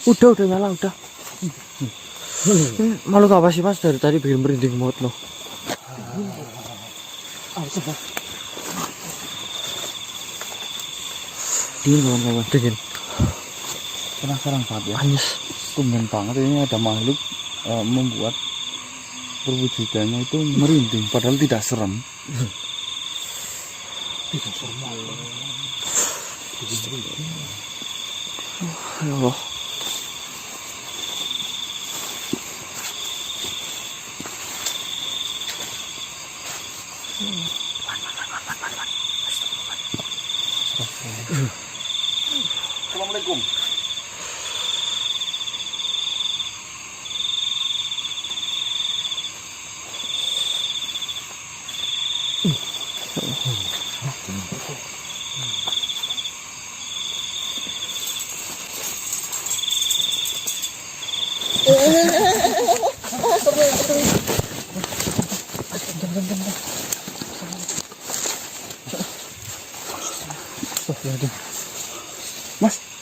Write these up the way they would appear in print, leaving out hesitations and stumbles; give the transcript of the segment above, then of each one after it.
Udah nyala udah. Malu apa sih Mas, dari tadi bikin merinding banget loh. Dingin kawan-kawan, dingin. Penasaran banget ya. Panas. Tumben banget ini ada makhluk membuat perwujudannya itu merinding, padahal tidak serem. Tidak serem. Ya Allah. Assalamualaikum.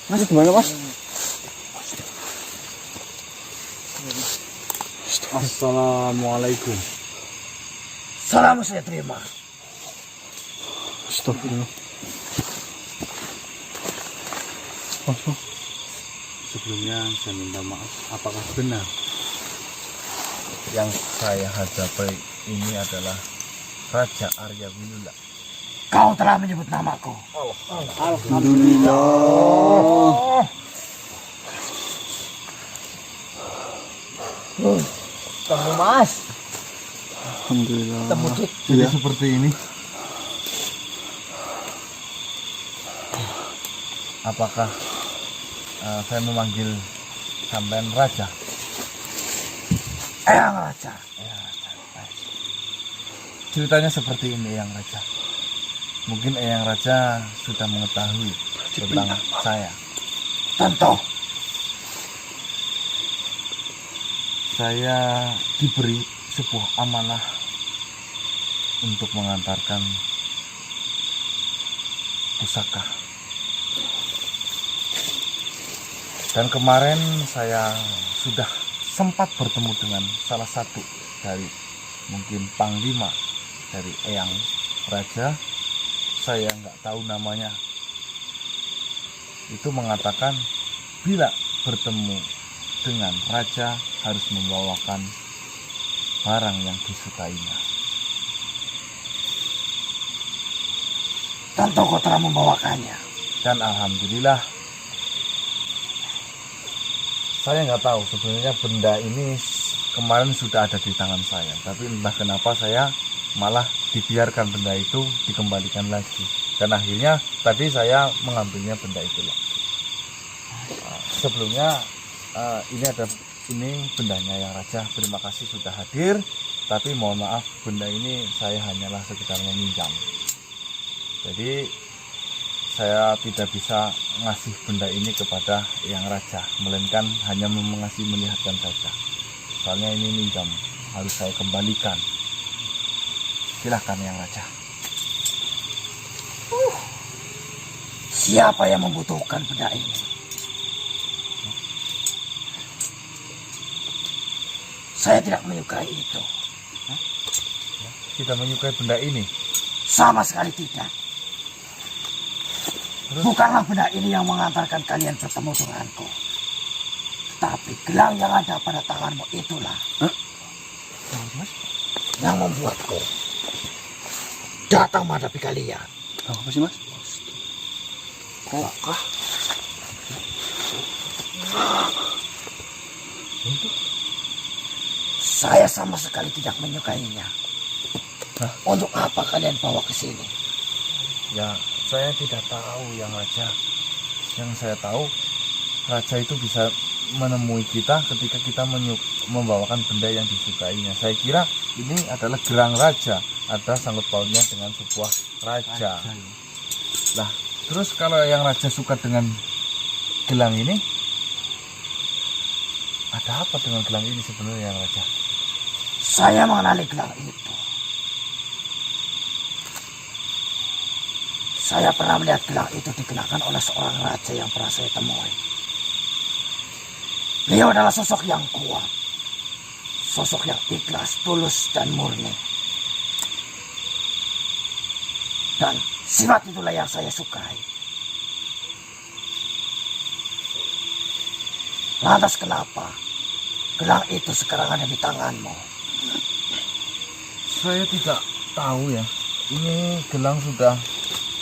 Mas gimana Mas? Assalamualaikum. Salam saya terima. Astagfirullah. Sebelumnya saya minta maaf. Apakah benar yang saya hadapi ini adalah Raja Arya Winula? Kau telah menyebut namaku. Alhamdulillah. Temu Mas. Alhamdulillah. Temu Dik. Jadi seperti ini. Apakah saya memanggil sampean Raja? Eyang Raja. Ceritanya seperti ini, Eyang Raja. Mungkin Eyang Raja sudah mengetahui tentang saya. Tentu. Saya diberi sebuah amanah untuk mengantarkan pusaka. Dan kemarin saya sudah sempat bertemu dengan salah satu dari mungkin panglima dari Eyang Raja. Saya nggak tahu namanya. Itu mengatakan bila bertemu dengan raja harus membawakan barang yang disukainya. Tentu kau telah membawakannya. Dan alhamdulillah saya nggak tahu sebenarnya benda ini kemarin sudah ada di tangan saya, tapi entah kenapa saya malah dibiarkan benda itu dikembalikan lagi, dan akhirnya tadi saya mengambilnya benda itu lagi. Sebelumnya ini bendanya yang Raja, terima kasih sudah hadir, tapi mohon maaf benda ini saya hanyalah sekedar meminjam. Jadi saya tidak bisa ngasih benda ini kepada Yang Raja, melainkan hanya mengasih melihatkan saja. Soalnya ini minjam, harus saya kembalikan. Silahkan Yang Raja. Siapa yang membutuhkan benda ini? Saya tidak menyukai itu. Tidak menyukai benda ini? Sama sekali tidak. Terus? Bukanlah benda ini yang mengantarkan kalian bertemu denganku. Tapi gelang yang ada pada tanganmu itulah yang membuatku datang menghadapi kalian. Apa sih Mas? Kokah. Saya sama sekali tidak menyukainya. Untuk apa kalian bawa ke sini? Ya, saya tidak tahu Yang Raja. Yang saya tahu, Raja itu bisa menemui kita ketika kita membawakan benda yang disukainya. Saya kira ini adalah gelang Raja, ada sangkut pautnya dengan sebuah raja. Nah, terus kalau Yang Raja suka dengan gelang ini, ada apa dengan gelang ini sebenarnya Yang Raja? Saya mengenali gelang itu. Saya pernah melihat gelang itu dikenakan oleh seorang raja yang pernah saya temui. Beliau adalah sosok yang kuat. Sosok yang ikhlas, tulus, dan murni. Dan sifat itulah yang saya sukai. Lantas kenapa gelang itu sekarang ada di tanganmu? Saya tidak tahu ya. Ini gelang sudah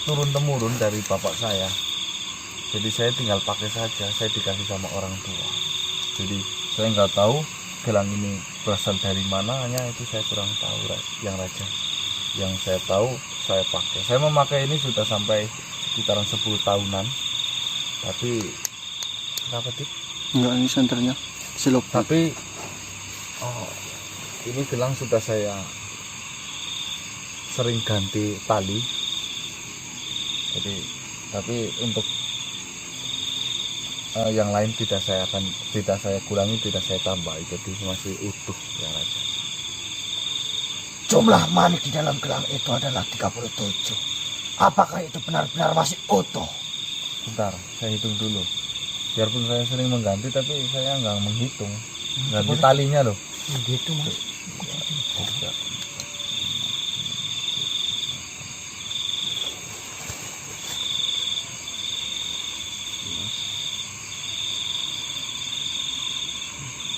turun-temurun dari bapak saya. Jadi saya tinggal pakai saja. Saya dikasih sama orang tua. Jadi saya nggak tahu gelang ini berasal dari mana. Hanya itu saya kurang tahu, yang raja. Yang saya tahu saya pakai. Saya memakai ini sudah sampai sekitaran 10 tahunan. Tapi kenapa sih? Enggak, ini senternya selop. Tapi ini gelang sudah saya sering ganti tali. Jadi tapi untuk yang lain tidak saya kurangi, tidak saya tambah. Jadi masih utuh ya raja. Jumlah manik di dalam gelang itu adalah 37. Apakah itu benar-benar masih utuh? Bentar, saya hitung dulu. Biarpun saya sering mengganti, tapi saya nggak menghitung. Ganti talinya loh. Gitu mas. Tidak.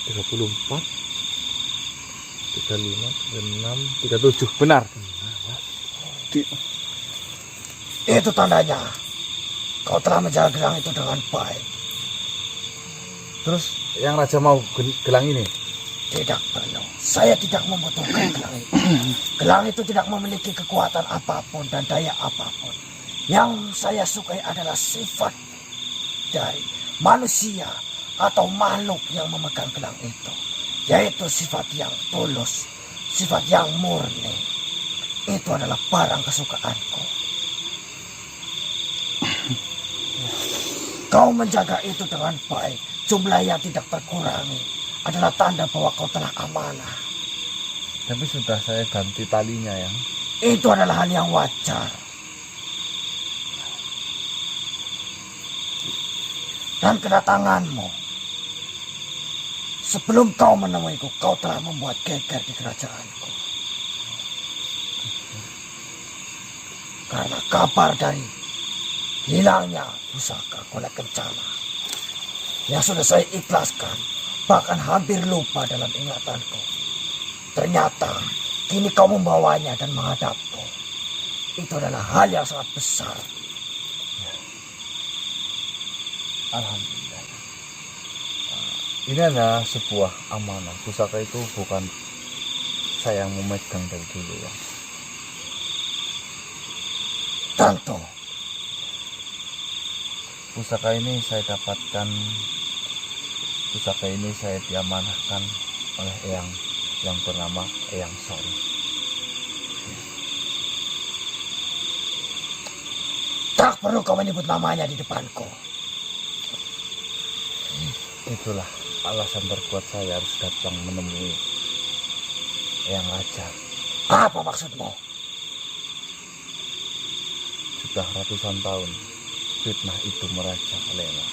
Tiga puluh 35, 36, 37. Benar. Itu tandanya kau telah menjaga gelang itu dengan baik. Terus yang raja mau gelang ini? Tidak perlu. Saya tidak membutuhkan gelang itu. Gelang itu tidak memiliki kekuatan apapun dan daya apapun. Yang saya sukai adalah sifat dari manusia atau makhluk yang memegang gelang itu. Yaitu sifat yang tulus, sifat yang murni. Itu adalah barang kesukaanku. Kau menjaga itu dengan baik, jumlahnya tidak terkurangi, adalah tanda bahwa kau telah amanah. Tapi sudah saya ganti talinya ya. Itu adalah hal yang wajar. Dan kedatanganmu, sebelum kau menemuiku, kau telah membuat geger di kerajaanku. Karena kabar dari hilangnya pusaka Golek Kencana yang sudah saya ikhlaskan, bahkan hampir lupa dalam ingatanku. Ternyata kini kau membawanya dan menghadapku. Itu adalah hal yang sangat besar. Alhamdulillah. Ini adalah sebuah amanah. Pusaka itu bukan saya yang memegang dari dulu ya. Tentu. Pusaka ini saya dapatkan, pusaka ini saya diamanahkan oleh Eyang yang bernama Eyang Sari. Tak perlu kau menyebut namanya di depanku. Itulah alasan terkuat saya harus datang menemui Eyang Raja. Apa maksudmu? Sudah ratusan tahun fitnah itu merajalela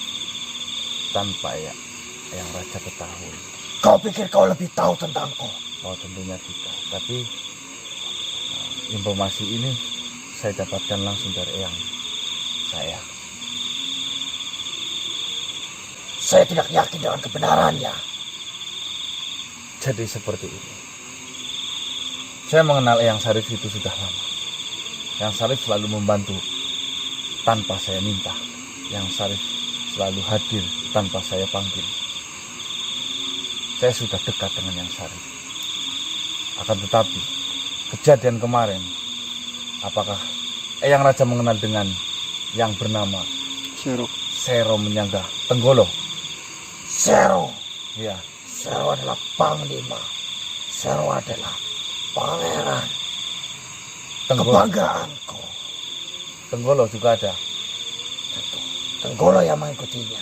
tanpa Eyang Raja ketahui. Kau pikir kau lebih tahu tentangku? Oh tentunya tidak. Tapi informasi ini saya dapatkan langsung dari Eyang saya. Saya tidak yakin dengan kebenarannya. Jadi seperti ini. Saya mengenal Eyang Sarif itu sudah lama. Eyang Sarif selalu membantu tanpa saya minta. Eyang Sarif selalu hadir tanpa saya panggil. Saya sudah dekat dengan Eyang Sarif. Akan tetapi kejadian kemarin, apakah Eyang Raja mengenal dengan yang bernama Sero Menyangga Tenggolo? Sero. Ya, Sero adalah panglima. Sero adalah pangeran. Tenggolo. Kebanggaanku. Tenggolo juga ada. Tentu, Tenggolo yang mengikutinya.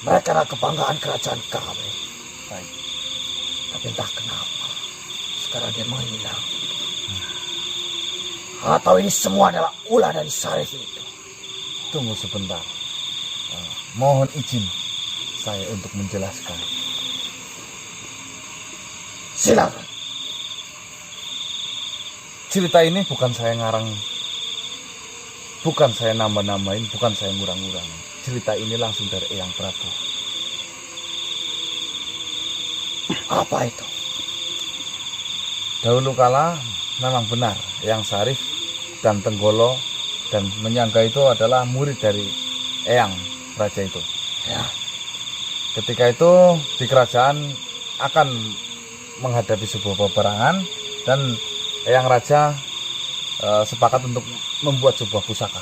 Mereka adalah kebanggaan kerajaan kami. Baik. Tapi entah kenapa sekarang dia menghilang. Atau ini semua adalah ulah dari Sarif itu. Tunggu sebentar. Mohon izin. saya untuk menjelaskan. Silakan. Cerita ini bukan saya ngarang, bukan saya nambah-nambahin, bukan saya ngurang-ngurang. Cerita ini langsung dari Eyang Prabu. Apa itu? Dahulu kala memang benar Eyang Sarif dan Tenggolo dan Menyangga itu adalah murid dari Eyang Raja itu. Ya. Ketika itu di kerajaan akan menghadapi sebuah peperangan dan Eyang Raja sepakat untuk membuat sebuah pusaka.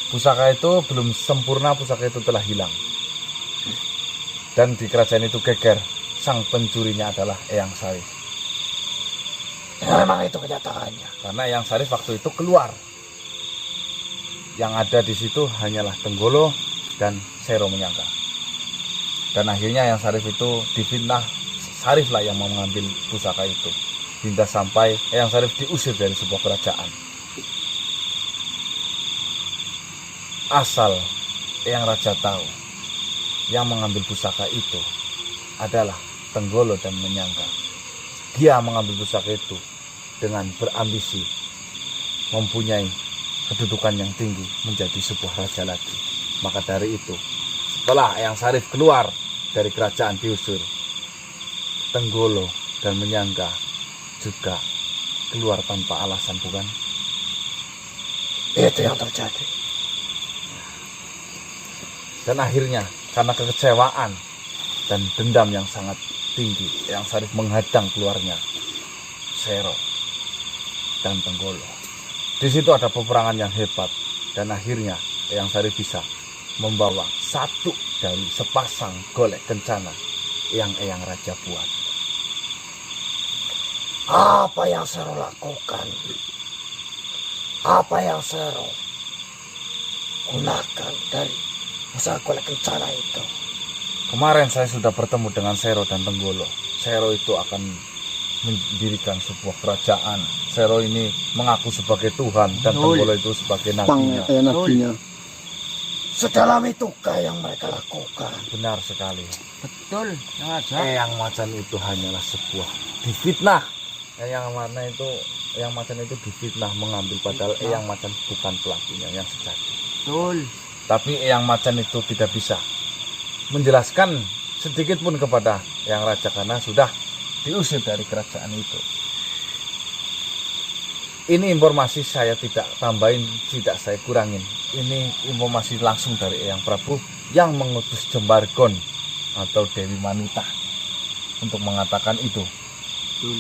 Pusaka itu belum sempurna, pusaka itu telah hilang. Dan di kerajaan itu geger, sang pencurinya adalah Eyang Sarif. Ya, memang itu kenyataannya. Karena Eyang Sarif waktu itu keluar. Yang ada di situ hanyalah Tenggolo dan Sero Menyangga. Dan akhirnya Eyang Sarif itu difitnah, Sarif lah yang mau mengambil pusaka itu. Hingga sampai Eyang Sarif diusir dari sebuah kerajaan. Asal Eyang Raja tahu, yang mengambil pusaka itu adalah Tenggolo dan Menyangga. Dia mengambil pusaka itu dengan berambisi mempunyai kedudukan yang tinggi, menjadi sebuah raja lagi. Maka dari itu, setelah Eyang Sarif keluar dari kerajaan diusir, Tenggolo dan Menyangga juga keluar tanpa alasan, bukan? Itu yang terjadi. Dan akhirnya karena kekecewaan dan dendam yang sangat tinggi, Eyang Sarif menghadang keluarnya Sero dan Tenggolo. Di situ ada peperangan yang hebat dan akhirnya Eyang Sarif bisa membawa satu dari sepasang golek kencana yang Eyang Raja buat. Apa yang Sero lakukan? Apa yang Sero gunakan dari pusaka golek kencana itu? Kemarin saya sudah bertemu dengan Sero dan Tenggolo. Sero itu akan mendirikan sebuah kerajaan. Sero ini mengaku sebagai Tuhan dan Tenggolo itu sebagai nabinya. Nabinya. Sedalam itukah yang mereka lakukan? Benar sekali. Betul, Yang Raja. Eyang Macan itu hanyalah sebuah difitnah. Eyang Macan itu difitnah mengambil, padahal Eyang Macan bukan pelakunya yang sejati. Betul. Tapi Eyang Macan itu tidak bisa menjelaskan sedikit pun kepada Eyang Raja karena sudah diusir dari kerajaan itu. Ini informasi saya tidak tambahin, tidak saya kurangin. Ini informasi langsung dari Eyang Prabu yang mengutus Jembargon atau Dewi Manuta untuk mengatakan itu.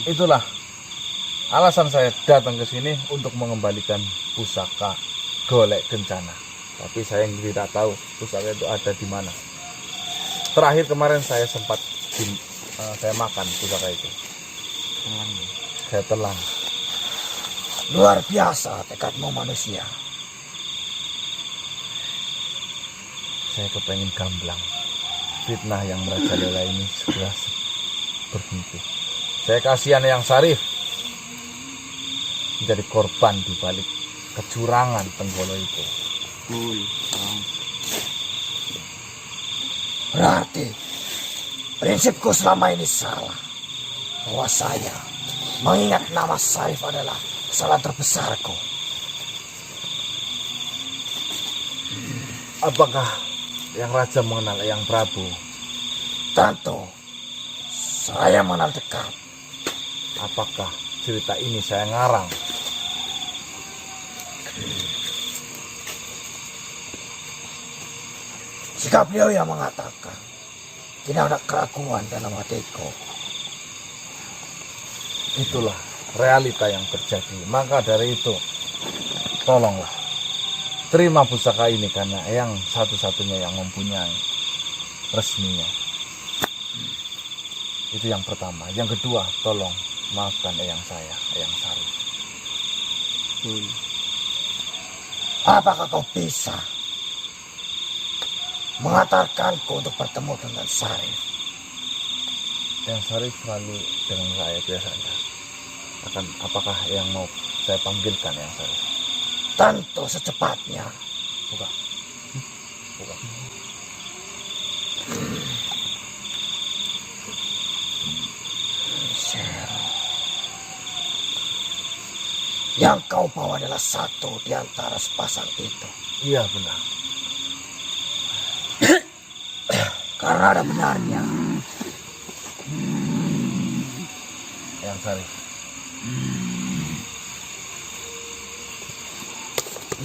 Itulah alasan saya datang ke sini untuk mengembalikan pusaka golek kencana. Tapi saya tidak tahu pusaka itu ada di mana. Terakhir kemarin saya sempat saya makan pusaka itu. Saya telan. Luar biasa tekadmu manusia. Saya kepengen gamblang. Fitnah yang merajalela ini segera berhenti. Saya kasihan Eyang Sarif menjadi korban di balik kecurangan Tenggolo itu. Betul. Berarti prinsipku selama ini salah. Bahwa saya mengingat nama Sarif adalah kesalahan terbesarku. Apakah Eyang Raja mengenal Eyang Prabu? Tentu saya mengenal dekat. Apakah cerita ini saya ngarang? Jika beliau yang mengatakan tidak ada keraguan dalam hatiku, Itulah realita yang terjadi. Maka dari itu, tolonglah terima pusaka ini karena Eyang satu-satunya yang mempunyai resminya. Itu yang pertama. Yang kedua, tolong maafkan Eyang saya, Eyang Sarif. apakah kau bisa mengantarkanku untuk bertemu dengan Sarif? Eyang Sarif selalu dengan saya biasanya. Apakah yang mau saya panggilkan Eyang Sarif? Tentu secepatnya. Bukan. Bukan. Yang kau bawa adalah satu di antara sepasang itu. Iya benar. Karena ada benarnya. Yang Sarif.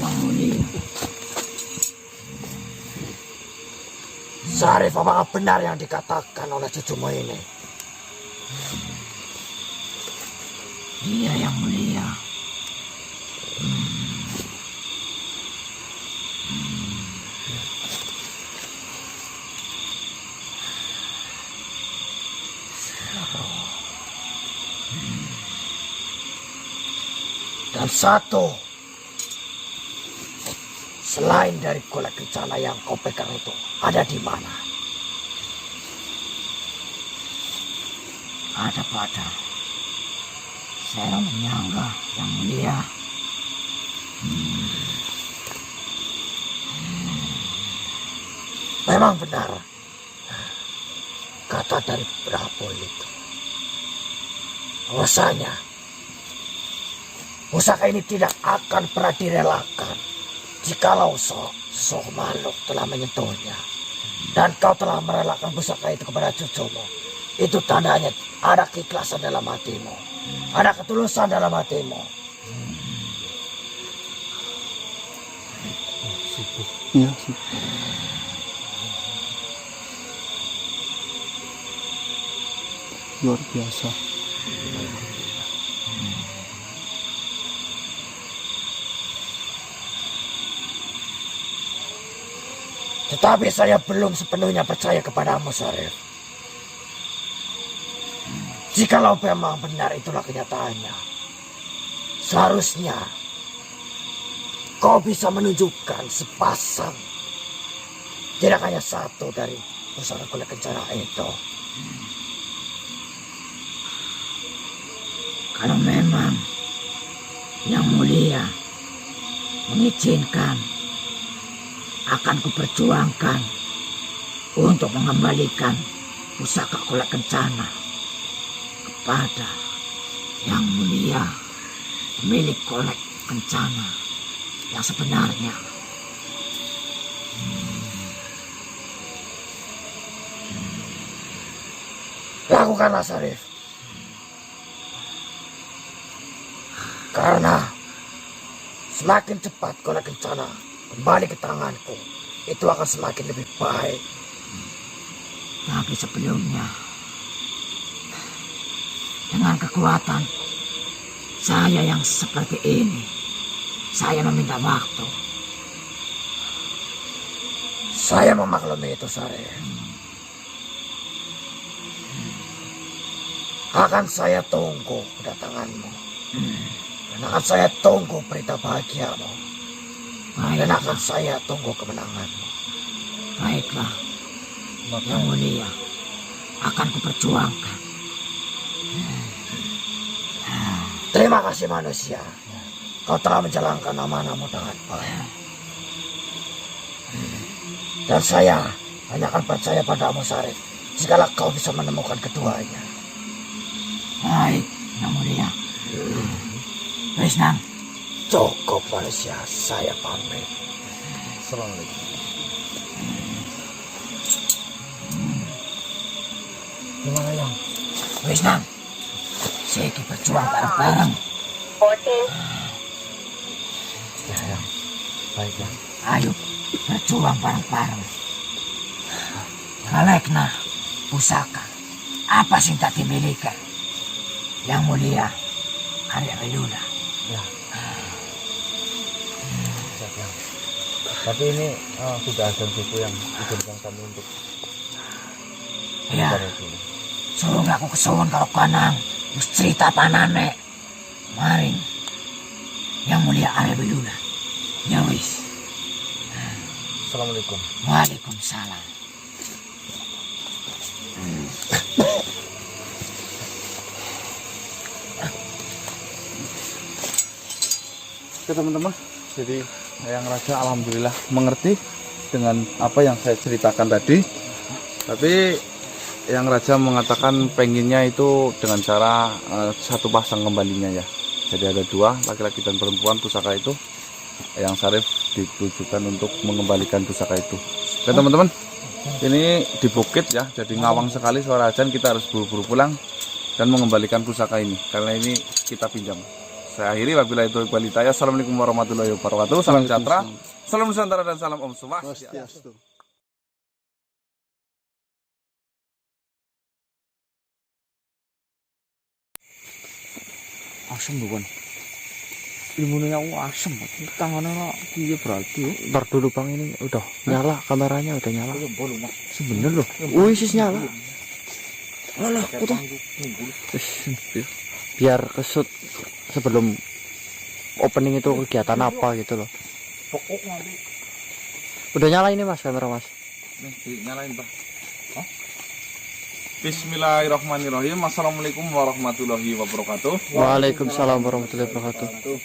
Yang mulia. Sarif, apakah benar yang dikatakan oleh cucumu ini? Iya yang mulia. Dan satu selain dari golek kencana yang kau pegang itu ada di mana? Ada pada saya menyangga yang mulia. Memang benar kata dari Prabowo itu. Bahwasanya pusaka ini tidak akan pernah direlakan jikalau sesuatu makhluk telah menyentuhnya. Dan kau telah merelakan pusaka itu kepada cucumu. Itu tandanya ada keikhlasan dalam hatimu. Ada ketulusan dalam hatimu. Iya, luar biasa. Tetapi saya belum sepenuhnya percaya kepadamu, Sarif. Jikalau memang benar itulah kenyataannya, seharusnya kau bisa menunjukkan sepasang, tidak hanya satu dari pusaka golek kencana itu. Kalau memang yang mulia mengizinkan, akan kuperjuangkan untuk mengembalikan pusaka golek kencana kepada yang mulia milik golek kencana yang sebenarnya. Lakukanlah, Sarif. Karena semakin cepat golek kencana kembali ke tanganku, itu akan semakin lebih baik. Tapi sebelumnya, dengan kekuatan saya yang seperti ini, saya meminta waktu. Saya memaklumi itu, Sarif. Akan saya tunggu kedatanganmu. Dan akan saya tunggu berita bahagiamu. Dan akan saya tunggu kemenanganmu. Baiklah, yang mulia, akan kuperjuangkan. Terima kasih manusia. Kau telah menjalankan amanahmu dengan baik. Dan saya hanya akan percaya padamu, Sarif, jikalau kau bisa menemukan keduanya. Baik, yang mulia. Wisnam. Cukup manusia, saya pamit. Assalamualaikum. Gimana yang? Wisnam, saya berjuang bareng-bareng. Ya, yang baik ya. Ayo berjuang bareng-bareng. Galekna, pusaka, apa sih tak dimiliki? Yang mulia, Arya Belula. Ya. Tapi ini sudah ada buku yang diberikan kami untuk ya. Suruh aku kesuwun kalau kanang wis cerita panane maring yang mulia Arya Belula. Ya wis. Assalamualaikum. Waalaikumsalam. Oke teman-teman, jadi yang Raja alhamdulillah mengerti dengan apa yang saya ceritakan tadi. Tapi yang Raja mengatakan pengennya itu dengan cara satu pasang kembalinya ya. Jadi ada dua, laki-laki dan perempuan pusaka itu. Yang Syarif ditujukan untuk mengembalikan pusaka itu. Oke teman-teman, ini di bukit ya, jadi ngawang sekali suara azan. Kita harus buru-buru pulang dan mengembalikan pusaka ini, karena ini kita pinjam. Saya akhiri, wabillahi taufiq wal hidayah. Assalamualaikum warahmatullahi wabarakatuh. Salam sejahtera, salam Nusantara dan salam Om Swastiastu. Asem bukan. Ilmunya aku asem. Tangannya lah iya berarti. Ntar dulu bang, ini udah nyala, kameranya udah nyala. Sebenernya loh. Wih sis nyala. Alah, udah. Biar kesut sebelum opening itu kegiatan apa gitu loh. Pokok nanti. Udah nyala ini mas kamera mas. Nih dinyalain Pak. Bismillahirrahmanirrahim. Assalamualaikum warahmatullahi wabarakatuh. Waalaikumsalam warahmatullahi wabarakatuh.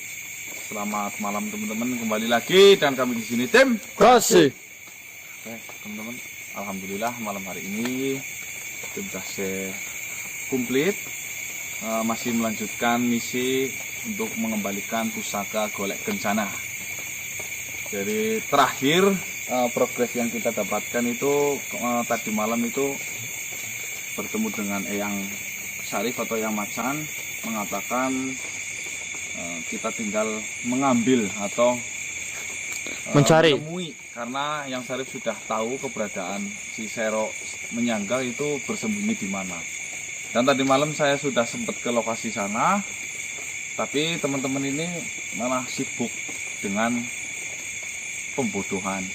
Selamat malam teman-teman, kembali lagi dan kami di sini tim Kasih. Oke teman-teman, alhamdulillah malam hari ini tim Kasih komplit, masih melanjutkan misi untuk mengembalikan pusaka golek kencana. Jadi terakhir progres yang kita dapatkan itu tadi malam itu bertemu dengan Eyang Syarif atau Eyang Macan, mengatakan kita tinggal mengambil atau mencari, menemui, karena Yang Syarif sudah tahu keberadaan si Sero menyangga itu bersembunyi di mana. Dan tadi malam saya sudah sempat ke lokasi sana, tapi teman-teman ini malah sibuk dengan pembodohan.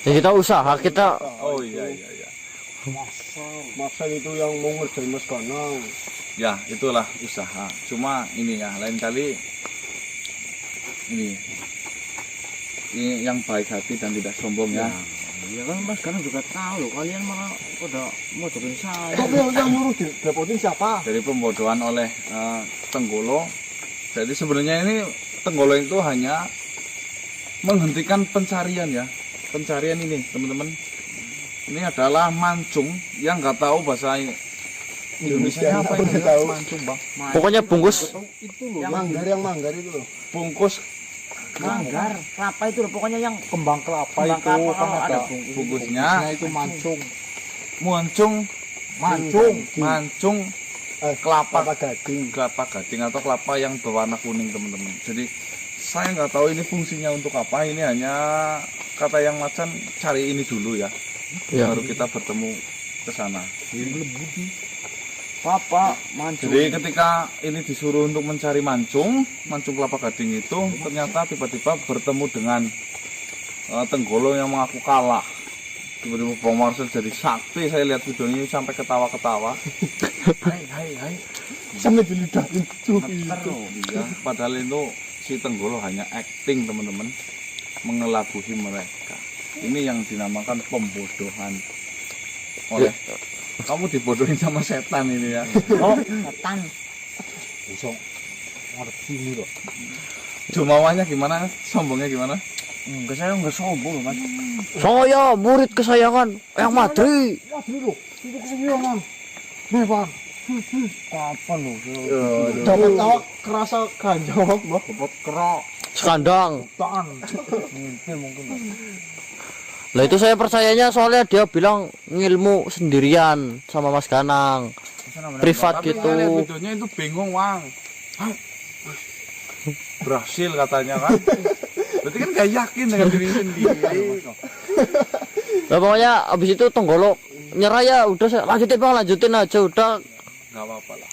ya kita usaha kita. Oh iya. Maksa itu yang mau ngerjain Mas Ganang. Ya itulah usaha. Cuma ini ya, lain kali ini yang baik hati dan tidak sombong ya. Iya kan mas Ganang juga tahu loh, kalian malah udah mau jokin saya. Tapi yang nyuruh direpotin siapa? Dari pembodohan oleh Tenggolo. Jadi sebenarnya ini Tenggolo itu hanya menghentikan pencarian ya. Pencarian ini teman-teman. Ini adalah mancung yang nggak tahu bahasa Indonesia apa ini tahu. mancung bang. Pokoknya bungkus Itu loh, manggar itu loh. Bungkus manggar kelapa itu loh, pokoknya yang Kembang kelapa Kembang itu kelapa kan kalau ada ada bungkusnya itu mancung. mancung Kelapa kelapa gading atau kelapa yang berwarna kuning teman-teman. Jadi saya nggak tahu ini fungsinya untuk apa. Ini hanya kata Yang Macan cari ini dulu ya. ya. Baru kita bertemu ke sana. papa mancung. Jadi ketika ini disuruh untuk mencari mancung kelapa gading itu, ternyata tiba-tiba bertemu dengan Tenggolo yang mengaku kalah. Tiba-tiba Bang Marcel jadi sakti, saya lihat videonya sampai ketawa-ketawa. Hai sampai dilidahin tuh. Iya, padahal itu si Tenggolo hanya acting teman-teman, mengelabuhi mereka. Ini yang dinamakan pembodohan oleh kamu dibodohin sama setan ini ya. oh setan Usong ngerti ini loh. Jumawanya gimana? Sombongnya gimana? enggak, saya enggak sombong loh mas. Saya murid kesayangan Eyang Madri. Wah dulu, itu kesenjangan. Nih bang, Kapan lo? dapat tahu kerasa ganjang bang. Dapat kerak Sekandang. Tahan. mimpi mungkin. Lah itu saya percayanya soalnya dia bilang ngilmu sendirian sama Mas Ganang. Privat Tapi gitu. saya lihat videonya itu bingung Wang. Hah? Berhasil katanya kan. Berarti kan gak yakin dengan diri sendiri. Lah pokoknya abis itu Tenggolo nyerah ya, udah saya lanjutin bang, lanjutin aja udah. Gak apa-apa lah.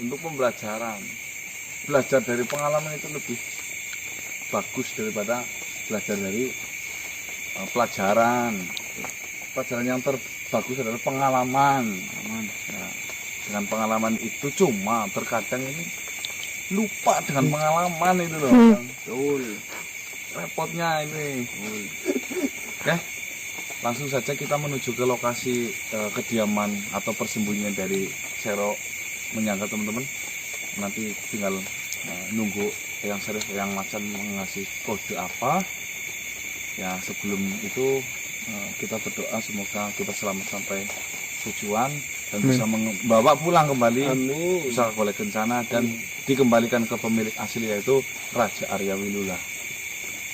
Untuk pembelajaran. Belajar dari pengalaman itu lebih bagus daripada belajar dari pelajaran. Pelajaran yang terbagus adalah pengalaman. Nah, dengan pengalaman itu cuma terkadang ini lupa dengan pengalaman itu loh. Betul. Repotnya ini. Oke. Langsung saja kita menuju ke lokasi kediaman atau persembunyian dari Sero menyangka teman-teman. Nanti tinggal nunggu Yang Syarif, Yang Macan mengasih kode apa. Ya sebelum itu kita berdoa semoga kita selamat sampai tujuan dan bisa membawa pulang kembali Amin. pusaka golek kencana dan dikembalikan ke pemilik asli yaitu Raja Arya Wilula.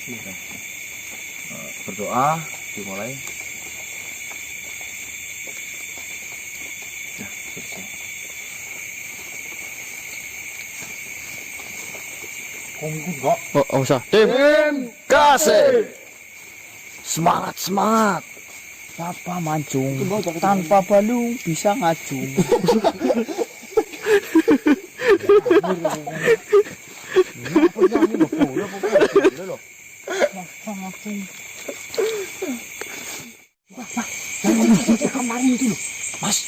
Nah, berdoa dimulai. Ya, selesai. Oh, usah. Tim kasih. Semangat, semangat. Papa mancung tanpa balung bisa ngacung. Kemarin itu loh, Mas.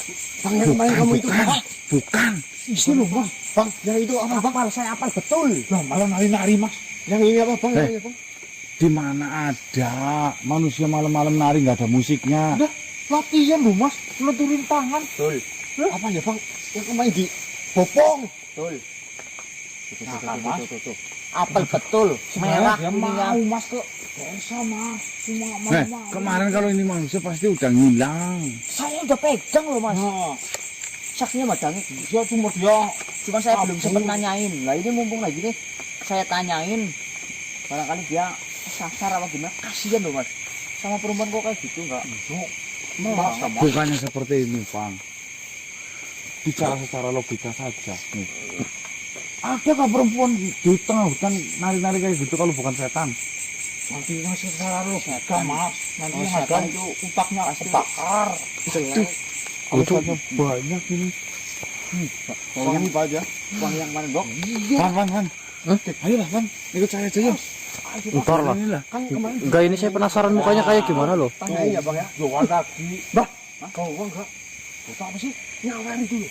Bang, yang kemarin kamu itu apa? Bukan. Ini loh, Bang. Bang, yang itu apa, Bang? Apal, saya apal betul. Lah malah nari-nari Mas. Yang ini apa, Bang? Yang ini, Bang? Di mana ada manusia malam-malam nari nggak ada musiknya? Udah latihan loh Mas, leturin tangan. Betul. Apa ya, Bang? Yang kemarin di bopong. Betul. Nah, kan, Mas. Apel betul. Merah Dia ininya. mau Mas ke desa Mas. Cuma mau. Kemarin kalau ini manusia pasti udah ngilang. Saya udah pegang loh, Mas. Nah, Saksinya madangnya. dia cuma dia Cuma saya belum Ampun. sempat nanyain. Lah ini mumpung lagi nih, saya tanyain. Barangkali dia sasar apa gimana? Kasihan loh, Mas. Sama perempuan kok kayak gitu enggak? masa Mas. Bukannya seperti ini, Bang. Bicara secara logika saja. Nih. Ada nggak perempuan di tengah hutan nari-nari kayak gitu kalau bukan setan? Nanti masih salah logika Mas. Nanti Oh, yang ada setan itu utaknya pasti kebakar. Itu banyak ini. Wangi Pak aja. Uang yang mana, Dok? Van. Ayolah, Van. Ikut saya aja, yuk. Ntar lah. Inilah. Kan kemarin Enggak, ini saya penasaran mukanya kayak gimana loh. tanyain ya, Bang ya. Luar kaki. Bah, kau enggak? Kau apa sih? Nyawari dulu.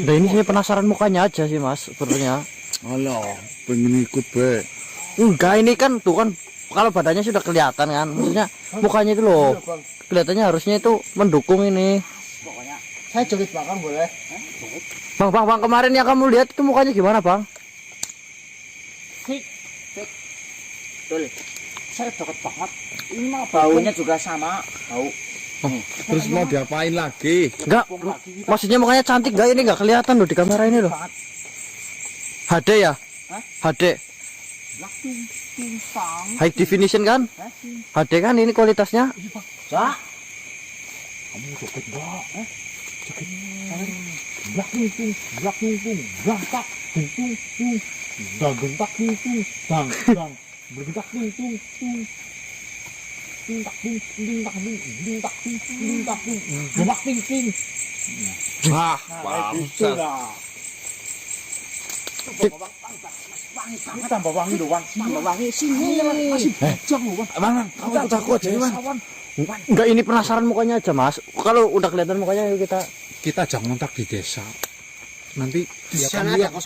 Nah, ini saya penasaran mukanya aja sih Mas sebenarnya. Alah, pengen ikut, Be. Enggak, ini kan tuh kan kalau badannya sudah kelihatan kan. Maksudnya mukanya itu loh. Kelihatannya harusnya itu mendukung ini. Pokoknya saya joget belakang boleh. Bang, kemarin yang kamu lihat itu mukanya gimana, Bang? Betul. Saya deket banget. Ini mah baunya juga sama. Bau. Terus mau diapain lagi? Enggak, maksudnya mukanya cantik enggak, ini enggak kelihatan loh di kamera ini loh. HD ya? Hah? HD. Langsung pingsang. High definition kan? HD kan ini kualitasnya. Cak. Kamu joget enggak? Joget. Blak tung, blak tung, blantak, tung, dang gentak tung, dang, bergentak tung, tak tung, tak tung, gemak ting. Wah, Itu lah. Ini tambah wangi loh, Wan. Tambah wangi sini. Masih bujang loh, Wan. Wan, kamu ikut aku aja, Wan. Enggak, ini penasaran mukanya aja, Mas. Kalau udah kelihatan mukanya yuk Kita jangan ngontak di desa. Nanti Di ya sana kamu ada ya kos.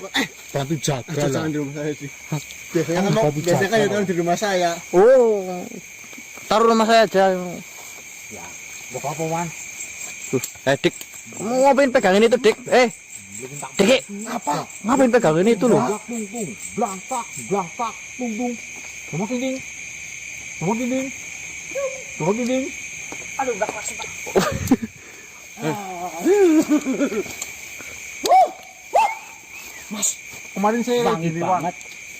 bantu jaga lah. Jangan di rumah saya sih. Biasanya kan Babu biasanya kan jaga. ya di rumah saya. Oh. Taruh nama saya aja. Gak apa-apa, Wan. Tuh, Dik. Kamu ngapain pegangin itu, Dik? Dik, Apa? ngapain pegangin itu loh? Blak tung, blantak, tung. Gemak ting. Gemak ting. Gemak ting. Aduh, enggak pas. Mas, kemarin saya Wangi lagi Wan. banget.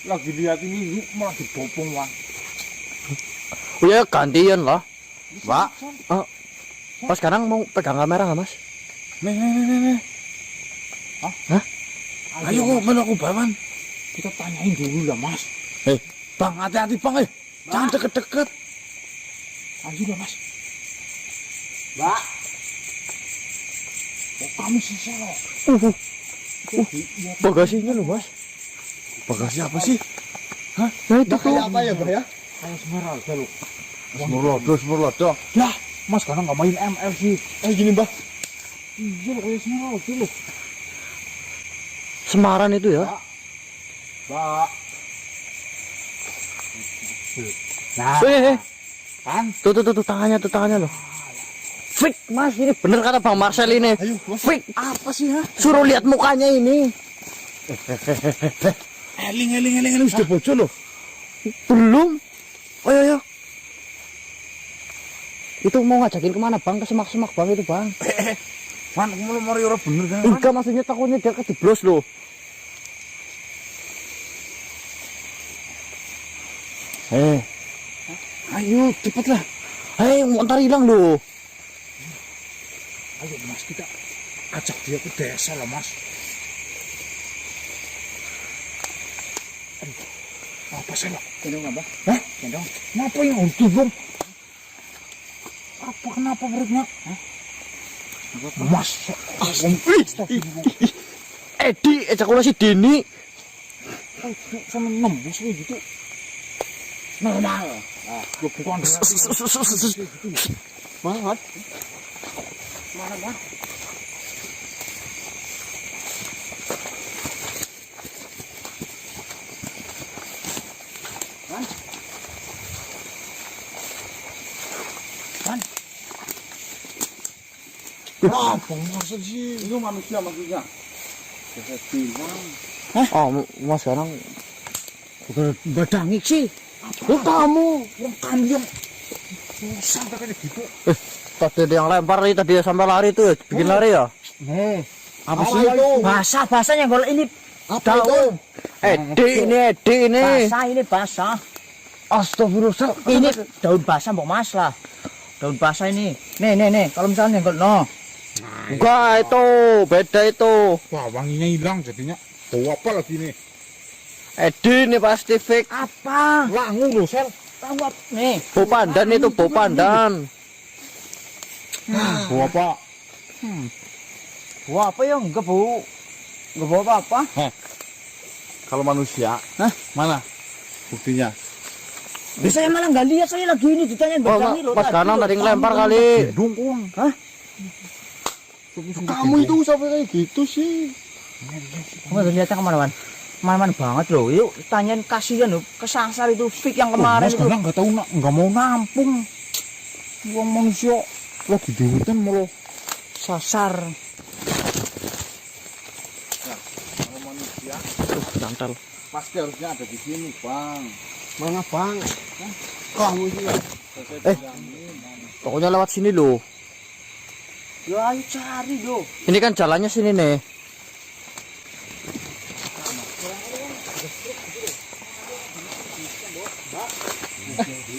Lagi lihat ini malah dibopong, Wan. Oh ya, gantian lah. Pak. Pas sekarang mau pegang kamera nggak, Mas? Nih. Hah? Ayo kok aku bawan. Kita tanyain dulu lah, Mas. Bang, hati-hati, Bang. Jangan deket-deket. Ayo lah, Mas. Mbak, Oh, kamu sih salah. Bagasinya loh, Mas. Bagasi apa sih? Nah, itu tuh. Kayak apa ya, Mbak ya? Kayak Esmeralda loh. Semurlodo. Lah, Mas karena nggak main ML sih. Gini, Mbak. Iya loh, kayak Esmeralda loh. Semaran itu ya. Mbak. Nah, Kan? Tuh tangannya loh. Fik, Mas, ini bener kata Bang Marcel ini. ayo, Mas. Fik, Apa sih, ha? suruh lihat mukanya ini. Eling sudah bocor loh. Belum. Oh ya. Itu mau ngajakin kemana, Bang? Ke semak-semak, Bang, itu, Bang. Wan, kamu mau ora bener kan? Enggak, maksudnya takutnya dia kejeblos loh. Ayo cepatlah. Ntar hilang loh. Ayo Mas, kita ajak dia ke desa lah Mas. Aduh, apa sih lah? Gendong apa? Hah? Gendong. Kenapa yang udah belum? Apa kenapa perutnya? Hah? Mas, Edi, ejakulasi dini. sama nembus kayak gitu. Normal. Ah, bukan berarti Banget. mana Mas? Wah, maksud sih itu manusia maksudnya. Saya bilang. Mas sekarang Bukan badangik sih. lu kamu. Yang kamu yang sampai kayak gitu. Tadi ada yang lempar nih, tadi sampai lari tuh, bikin lari ya. Nih. Apa sih itu? Basah-basahnya gol ini. Apa itu? Edi ini. Basah ini basah. Astagfirullah. Ini daun basah mbok Mas lah. Daun basah ini. Nih. Kalau misalnya nyenggol no. Enggak, itu beda itu. Wah, wanginya hilang jadinya. Bau apa lagi nih? Edi ini pasti fake. Apa? Langu loh, Sel. Tahu apa? Nih. Bau pandan itu, bau pandan. Bau apa? Wah, apa ya? Enggak bau. Enggak bau apa-apa. Kalau manusia, Hah? mana buktinya? Saya malah nggak lihat, saya lagi ini ditanyain badangi loh. Pas kanan tadi ngelempar kali. Dungkung. Hah? Kamu itu sampai kayak gitu sih. Kamu lihatnya kemana-mana? Kemana-mana banget loh. Yuk tanyain, kasihan loh. Kesasar itu fik yang kemarin Mas itu. kadang nggak tahu nggak mau nampung. Uang manusia lagi di hutan malah Sasar. Kalau manusia Dantal. pasti harusnya ada di sini, Bang. mana Bang? Kamu sih ya. Pokoknya lewat sini loh. Ya ayo cari loh. Ini kan jalannya sini nih.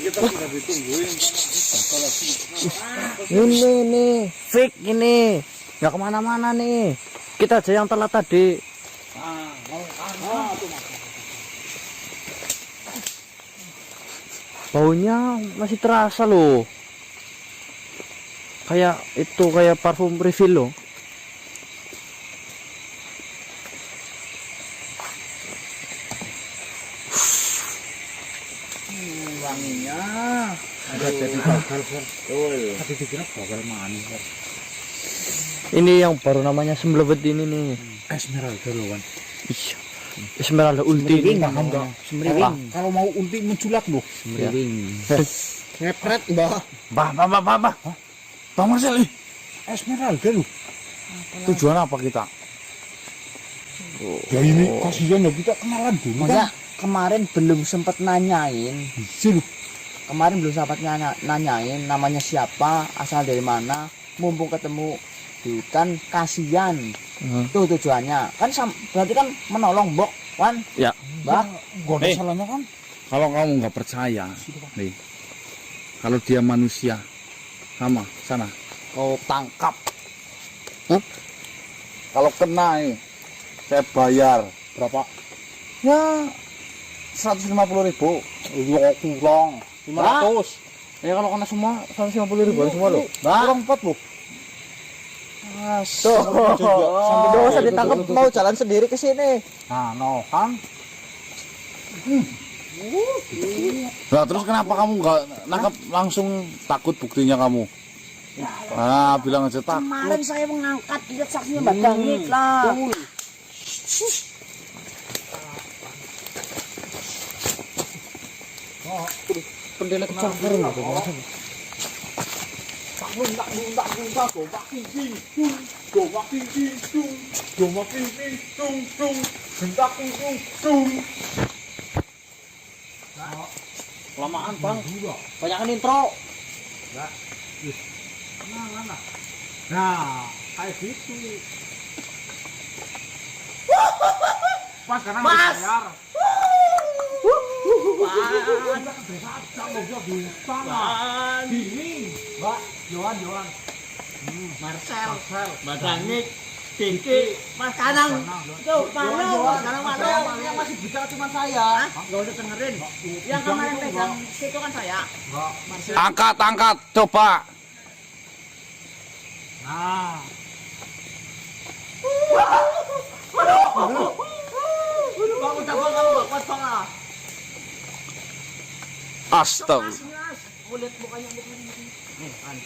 Kita sudah ditungguin. Ini nih, fake ini. Nggak kemana-mana nih. Kita aja yang telat tadi. Baunya masih terasa loh. Kayak itu, kayak parfum refill loh. Wanginya. Nggak jadi gagal, Sel. Tadi dikira gagal manis, Sel. Ini yang baru namanya semblebet ini nih. Esmeralda loh, Wan. Iya. Esmeralda ulti. Paham nggak? Semriwing. Kalau mau ulti menculat loh. Semriwing. Ngepret, Mbak. Bah. Bang Marcel, Esmeralda loh. Tujuan apa kita? Ya ini kasihan loh, kita kenalan dulu Masa kan. kemarin belum sempat nanyain. Sih loh. Kemarin belum sempat nanyain namanya siapa, asal dari mana. Mumpung ketemu di hutan, kasihan. Tuh tujuannya. Kan berarti kan menolong, Mbok. Wan. Ya. Mbak. Gak ada salahnya kan? Kalau kamu nggak percaya, nih, kalau dia manusia, sama sana, kau tangkap. Kalau kena nih, saya bayar Berapa? ya 150.000. Ya kurang. 500. Ya kalau kena semua 150.000 semua loh. Kurang 4 loh. Tuh, sampai usah ditangkap, mau jalan sendiri ke sini. Nah, no kan? Nah, terus kenapa kamu nggak nangkap langsung? Takut buktinya kamu? Nah, bilang aja takut. Kemarin saya mengangkat, lihat saksinya Mbak Dangit lah. Pendele kecamper loh. Kelamaan Bang. Banyakan intro. Nah, kayak gitu. Mas karena Mas! nggak bayar. Mbak, Yohan. Marcel. Mbak Danik. Diki. Mas Kanang. Tuh, Mano. Kanang Mano. Yang masih bicara cuma saya. Gak usah dengerin. Yang kemarin pegang situ kan saya. Angkat, coba. Nah, Bang, udah bang, kamu gak kuat bang lah. Astaga. Mas. Aku lihat mukanya. Nih, kan.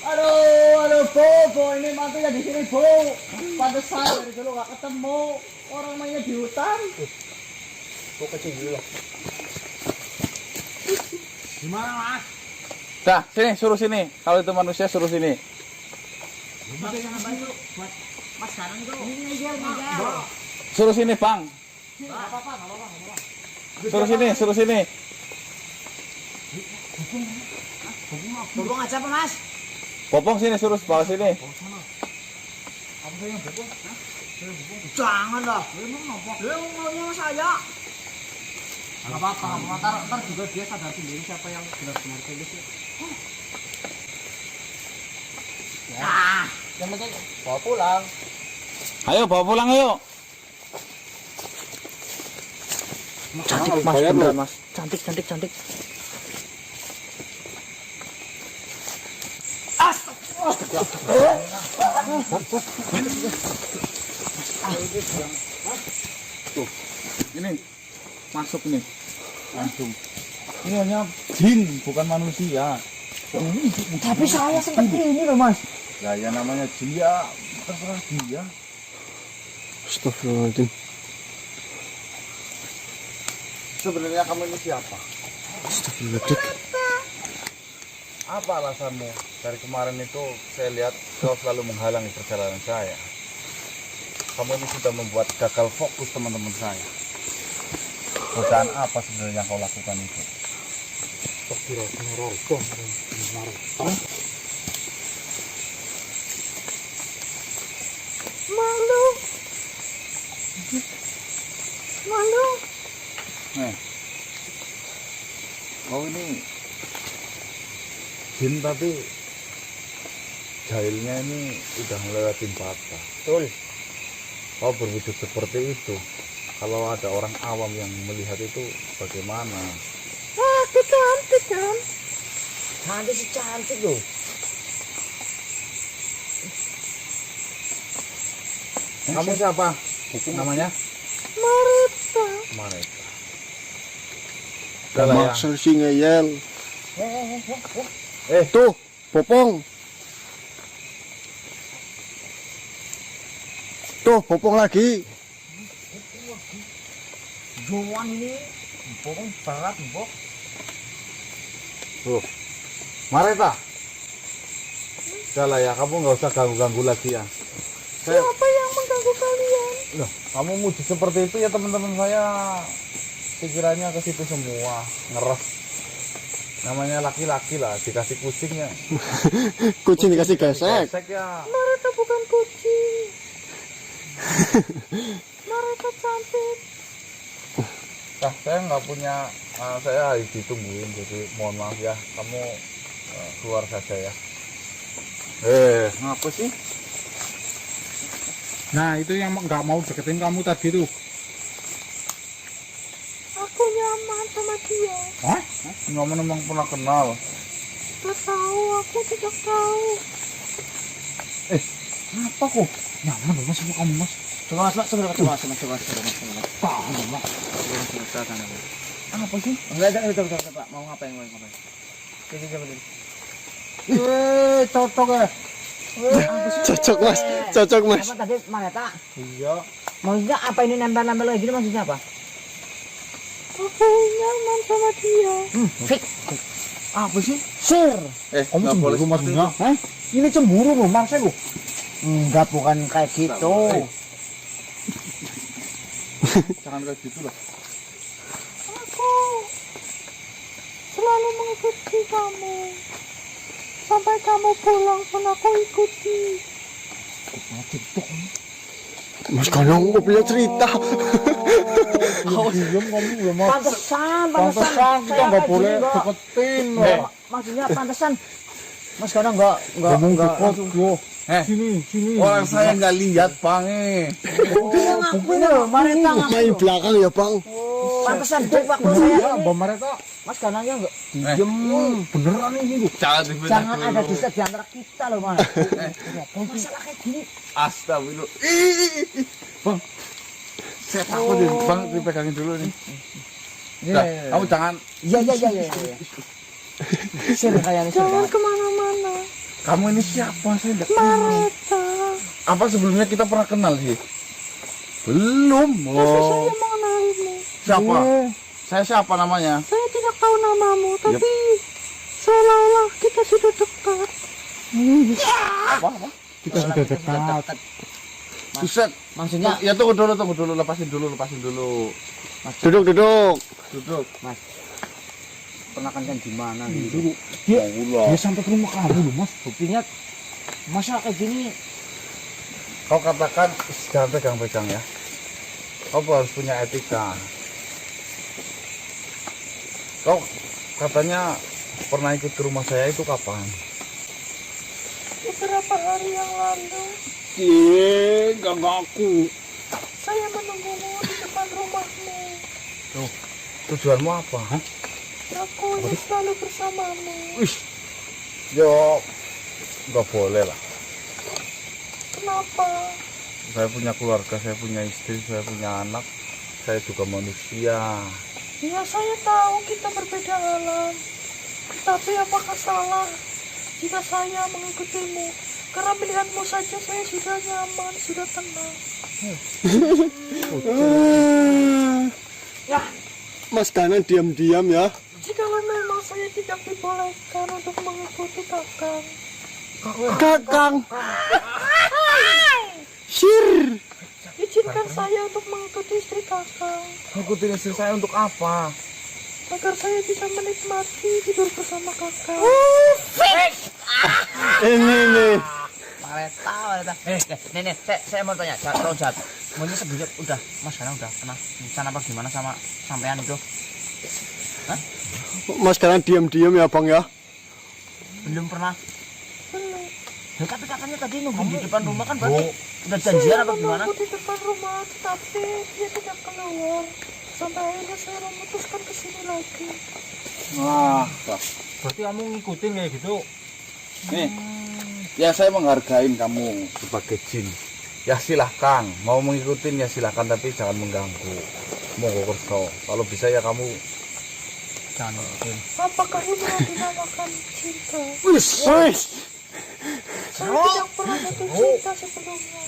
Aduh, Bo, ini mantunya di sini, Bo. Pantesan dari dulu gak ketemu. Orang mainnya di hutan. Aku kecil dulu lah. gimana Mas? Dah, sini, suruh sini. Kalau itu manusia suruh sini. Bang, jangan bantu buat Mas Kanang itu. Ini ngejel. Suruh sini, Bang. Suruh sini. Bobong aja apa Mas? Popong sini, suruh bawa sini. Apa saya yang bobong? Hah? Saya bobong. Jangan lah. Emang apa? Lu maunya sama saya. Nggak apa-apa, ntar juga dia sadar sendiri siapa yang benar-benar tulus ya. Yang penting bawa pulang. Ayo, bawa pulang ayo. Cantik Mas, beneran Mas. Cantik. Ini masuk nih langsung. Ini hanya jin, bukan manusia. Tapi saya seperti ini loh, Mas. Lah ya namanya jin ya terserah dia. Astagfirullahaladzim. Sebenarnya kamu ini siapa? Astagfirullahaladzim. Apa alasanmu? Dari kemarin itu saya lihat kau selalu menghalangi perjalanan saya. Kamu ini sudah membuat gagal fokus teman-teman saya. Godaan apa sebenarnya yang kau lakukan itu? Malu. Kau ini jin tapi jahilnya ini udah ngelewatin batas. Betul. Kau berwujud seperti itu. Kalau ada orang awam yang melihat itu bagaimana? Aku cantik kan? Cantik sih cantik loh. Kamu siapa? Namanya? Marita. Marita. Udah lah ya. Maksud si ngeyel. Eh, Tuh, Popong. Tuh, Popong lagi. Joan ini. Bokong berat, Bok. tuh. Marita. Udah lah ya, kamu nggak usah ganggu-ganggu lagi ya. Siapa yang mengganggu kalian? Loh, kamu muji seperti itu ya teman-teman saya pikirannya ke situ semua, ngeres. Namanya laki-laki lah, dikasih kucingnya. Kucing dikasih gesek. Gesek ya. Marita bukan kucing. Marita cantik. Nah, saya nggak punya, saya ditungguin, jadi mohon maaf ya, kamu keluar saja ya. Ngapa sih? Nah itu yang nggak mau deketin kamu tadi tuh. Aku nyaman sama dia. Hah? Nyaman emang pernah kenal. Gak tahu, aku tidak tahu. Apa kok? Nyaman loh Mas sama kamu Mas. Coba Mas, coba Mas. Paham Mas. Apa sih? Enggak, coba. Mau ngapain? Jadi coba dulu. Cocok ya. Cocok Mas, cocok Mas. Apa tadi Marita? Iya. Maksudnya apa ini nempel-nempel lagi gini maksudnya apa? Aku nyaman sama dia. Fik. Apa sih? Sir. Kamu nggak boleh cemburu Mas seperti Bunga? Hah? Ini cemburu loh Mas aku. Enggak, bukan kayak gitu. Jangan kayak gitu lah. Aku mengikuti kamu. Sampai kamu pulang pun aku ikuti. Mas Ganang kok punya cerita. Diam kamu ya mas. Pantesan Pantesan kita Saya nggak kayak boleh gini, nggak. deketin. Maksudnya pantesan Mas Ganang nggak Ngomong deket yo. Eh. Sini. Orang saya nggak lihat pange. Ini loh, Marita ngaku. Main belakang ya bang. Pantesan dek waktu saya Ya, ini. Mbak Mareta. Mas Ganangnya nggak. Diam. Beneran ini loh. Jangan difitnah Jangan dulu. ada dusta di antara kita loh Mas. Masalah kayak gini. Astagfirullah. Ih. Bang. Saya takut nih, Bang, dipegangin dulu nih. Nah, kamu jangan. Iya. Sir kayak ini. Jangan kemana-mana. Kamu ini siapa? Saya enggak kenal. Mareta. Apa sebelumnya kita pernah kenal sih? Belum. Tapi Oh. saya mengenalimu. Siapa? Saya siapa namanya? Saya tidak tahu namamu, tapi seolah-olah kita sudah dekat. Apa? Kita sudah dekat. Buset. Maksudnya Ya tunggu dulu, lepasin dulu. Duduk. Duduk. kenakan kan gimana gitu. Dulu dia sampai ke rumah kamu loh mas. Buktinya masa kayak gini. Kau katakan jangan pegang-pegang ya. Kau harus punya etika. Kau katanya pernah ikut ke rumah saya itu kapan? Beberapa hari yang lalu, Gak ngaku. saya menunggumu di depan rumahmu. Tujuanmu apa? Aku ingin selalu bersamamu. Yo, nggak boleh lah. Kenapa? Saya punya keluarga, saya punya istri, saya punya anak. Saya juga manusia. Ya saya tahu kita berbeda alam. Tapi apakah salah jika saya mengikutimu? Karena pilihanmu saja saya sudah nyaman, sudah tenang. Mas Ganang diam-diam ya. Jikalau memang saya tidak dibolehkan untuk mengikuti kakang, Kakang. Sir. izinkan saya untuk mengikuti istri kakang, Ikutin istri saya untuk apa? agar saya bisa menikmati tidur bersama kakang. Ini nih. Mareta. Nenek, saya mau tanya, tolong jawab. Maunya sebelumnya udah, Mas Ganang udah pernah pingsan apa gimana sama sampean itu? Mas Ganang diam-diam ya bang ya. Belum pernah. Belum. Ya, tapi kakaknya tadi nunggu di depan rumah kan berarti udah janjian Saya apa gimana? menunggu di depan rumah, tetapi dia tidak keluar. Sampai akhirnya saya memutuskan ke sini lagi. Wah, Berarti kamu ngikutin kayak gitu. nih. Ya saya menghargain kamu sebagai jin. Ya silahkan, mau mengikutin ya silahkan, tapi jangan mengganggu. Monggo kerso. Kalau bisa ya kamu Jangan ngikutin. Apakah ini yang dinamakan cinta? Wis. Saya tidak pernah jatuh cinta sebelumnya.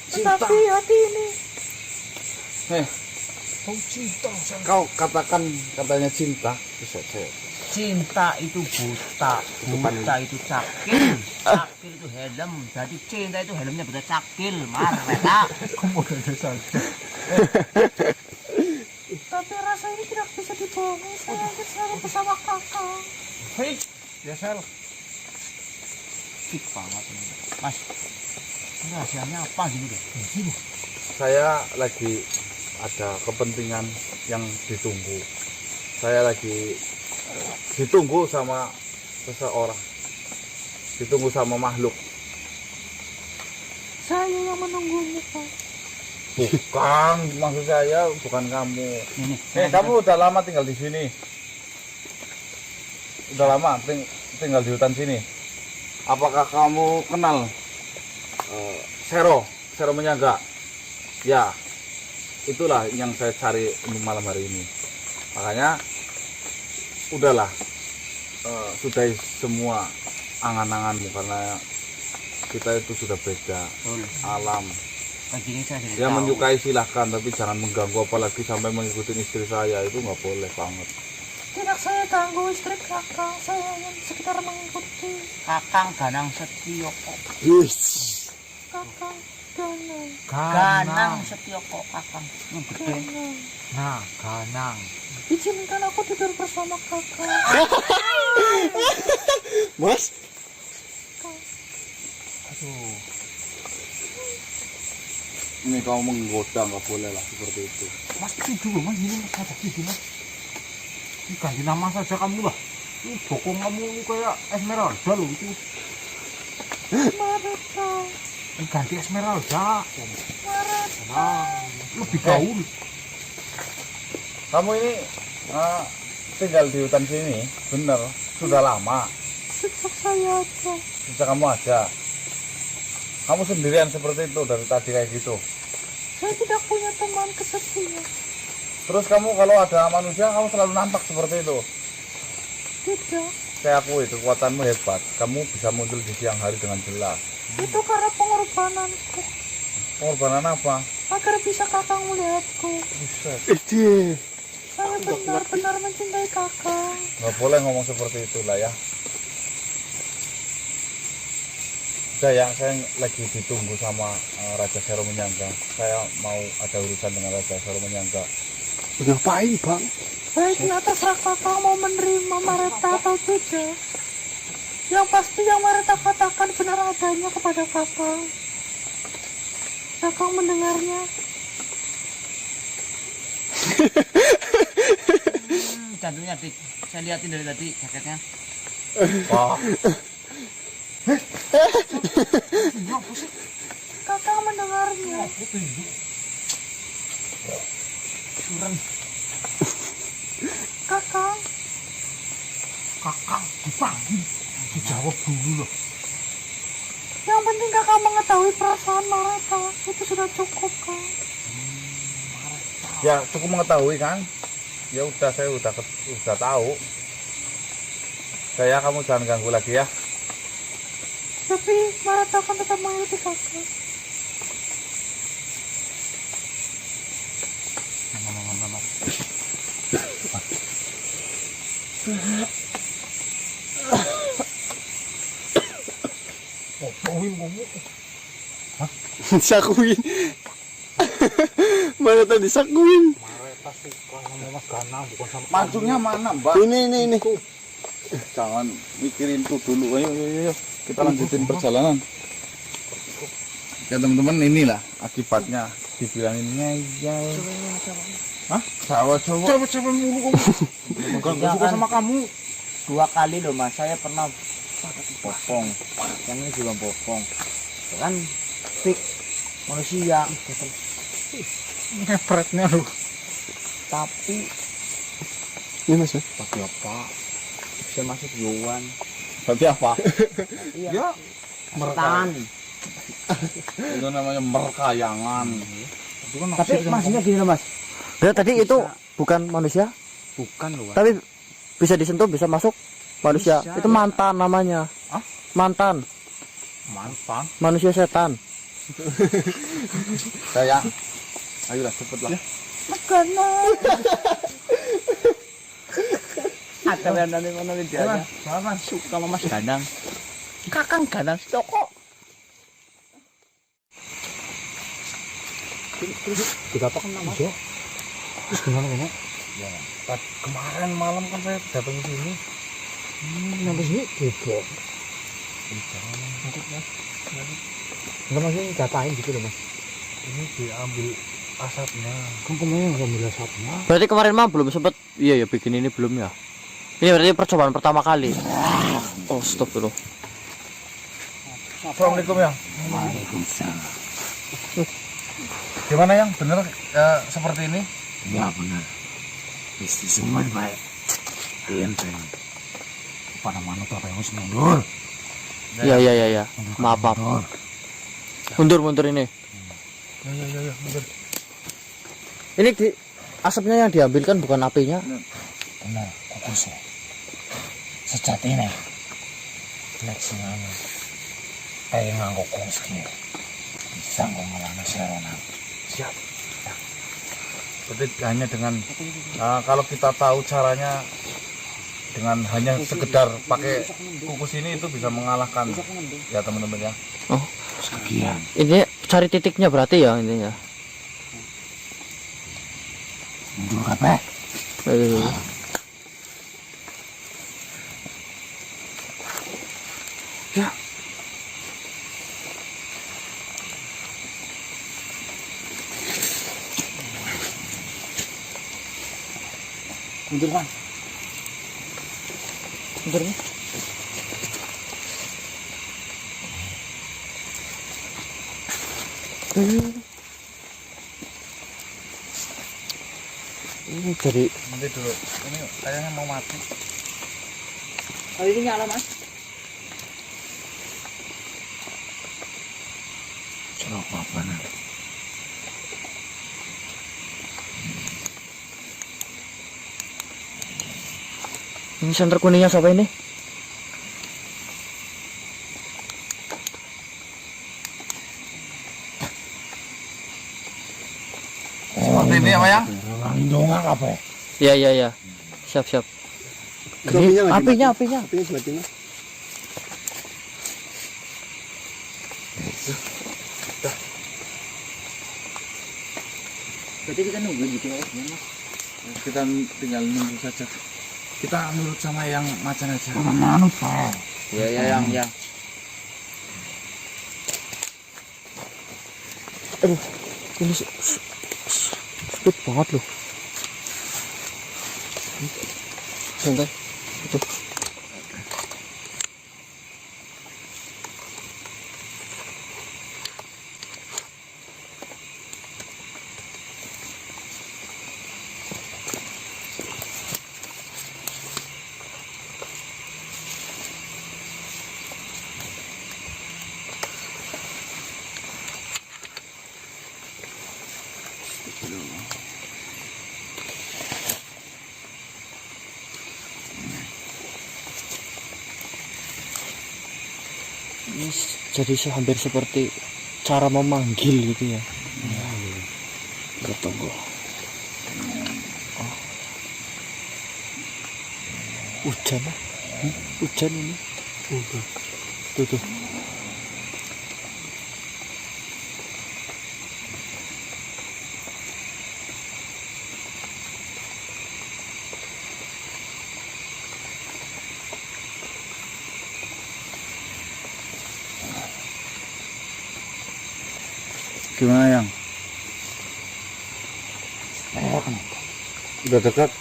Tetapi hati ini kau katakan katanya cinta, bisa saya. Cinta itu buta, buta itu cakil, cakil itu helm. Jadi cinta itu helmnya buta cakil, Mareta. tapi rasa ini tidak bisa dibohongi. Saya ingin selalu bersama kakak. Hei, ya sel. Sip banget ini. Mas, ini rahasianya apa gitu deh? Saya lagi ada kepentingan yang ditunggu. Saya lagi ditunggu sama seseorang, ditunggu sama makhluk. Saya yang menunggumu, Pak. Bukan, maksud saya bukan kamu. Ini, Kamu udah lama tinggal di sini? Udah lama tinggal di hutan sini? Apakah kamu kenal Sero Menyaga? Ya, itulah yang saya cari untuk malam hari ini. Makanya, udahlah, sudahi semua angan-anganmu karena kita itu sudah beda alam. kayak gini saya jadi Yang tahu. menyukai silahkan, tapi jangan mengganggu, apalagi sampai mengikuti istri saya, itu nggak boleh banget. Tidak saya ganggu istri kakak. Saya ingin sekedar mengikuti Kakang Ganang Setioko. Wis. kakak Ganang. Ganang Setioko, Kakang. Yang gede. Ganang. Nah, Ganang. Izinkan aku tidur bersama kakak. Mas, Aduh. Ini kamu menggoda, nggak boleh lah seperti itu. Mas tidur mas, ini mas ada tidur mas. Ini ganti nama saja kamu lah. Ini bokong kamu ini kayak Esmeralda loh itu. Mareta. Ini ganti Esmeralda. Mareta. Nah, lebih gaul. Kamu ini tinggal di hutan sini, bener? Sudah lama. Sejak saya ada. Sejak kamu ada. Kamu sendirian seperti itu dari tadi kayak gitu. Saya tidak punya teman kesepian. Terus kamu kalau ada manusia, kamu selalu nampak seperti itu. Tidak. Saya akui kekuatanmu hebat. Kamu bisa muncul di siang hari dengan jelas. Itu karena pengorbananku. Pengorbanan apa? Agar bisa kakak melihatku. Buset. ide. Saya benar-benar mencintai kakak. Nggak boleh ngomong seperti itu lah ya. Udah ya, saya lagi ditunggu sama Raja Sero Menyangga. Saya mau ada urusan dengan Raja Sero Menyangga. Ngapain bang? Baiklah, terserah kakak mau menerima Mareta atau tidak. Yang pasti yang Mareta katakan benar adanya kepada kakak. Kakak mendengarnya. Jantungnya dik, saya liatin dari tadi jaketnya. Wah, Kakak mendengarnya. Kakak, Kakak dipanggil. Dijawab dulu loh. yang penting kakak mengetahui perasaan Mareta. Itu sudah cukup, Kak. ya cukup mengetahui kan? Ya udah, saya udah tahu. Saya kamu jangan ganggu lagi ya. Tapi Mareta akan tetap mengikuti kakak. Disakuin. Mana tadi disakuin? Mareta suka sama Mas Ganang bukan sama Mancungnya mana, Mbak? Ini. Jangan mikirin itu dulu. Ayo. Kita lanjutin perjalanan. Ya teman-teman, inilah akibatnya dibilangin ngeyel. Hah? Cowok-cowok. cewek-cewek mulu kamu. Bukan gak suka sama kamu. 2 kali loh mas, saya pernah bopong. Yang ini juga bopong. Kan fix manusia. Ngepretnya loh. Tapi Ini mas ya. Tapi apa? bisa masuk Yowan. Berarti apa? Iya. Ya, Mertan. Itu namanya merkayangan. itu kan Tapi naksir sama maksudnya gini loh mas. Ya tadi itu bukan manusia, kamu. Bukan loh. tapi bisa disentuh, bisa masuk manusia. Bisa, Itu ya. mantan namanya. Hah? Mantan, Mantan. manusia setan. Saya. Ayolah cepetlah. Makanan. Ada yang nanti mana dia aja. Suka sama Mas Ganang. Kakang Ganang Stoko. Didapakan nama. Terus gimana kamu? Ya, kemarin malam kan saya datang ke sini. Sampai sini gebok. Enggak maksudnya diapain gitu loh mas. Ini diambil asapnya. Kan kemarin nggak ambil asapnya. Berarti kemarin mah belum sempet. Iya ya, bikin ini belum ya. Ini berarti percobaan pertama kali. Oh stop dulu. Assalamualaikum ya. Waalaikumsalam. Gimana yang bener seperti ini? Ya benar. Istri semua baik. Enteng. Pada mana tuh apa yang harus mundur? Iya. Maaf. Mundur ini. Ya, bener. Ini asapnya yang diambil kan bukan apinya. Benar, kukus ya. Sejatinya. Lek singane. Kayak nganggo kunci. Bisa ngomong serona. Siap. Ya. Berarti hanya dengan kalau kita tahu caranya, dengan hanya sekedar pakai kukus ini itu bisa mengalahkan ya teman-teman ya. Oh, Sekian. ini cari titiknya berarti ya intinya. Mundur kabeh. Mundur Wan. Mundur nih. Ini jadi Nanti dulu. Ini kayaknya mau mati. Oh ini nyala Mas. apa-apa nanti. ini senter kuningnya siapa ini? Seperti ini apa yang? Dongak apa ya? Iya iya iya. Siap siap. Ini apinya. Berarti kita nunggu gitu ya Mas. Kita tinggal nunggu saja. Kita nurut sama yang macan aja. Manut Pak. Iya ya yang. Ini speed banget loh. Santai. Itu. Ini jadi hampir seperti cara memanggil gitu ya. Kita tunggu. Oh. Hujan ah. Hujan ini. Tuh. Gimana yang? Udah dekat.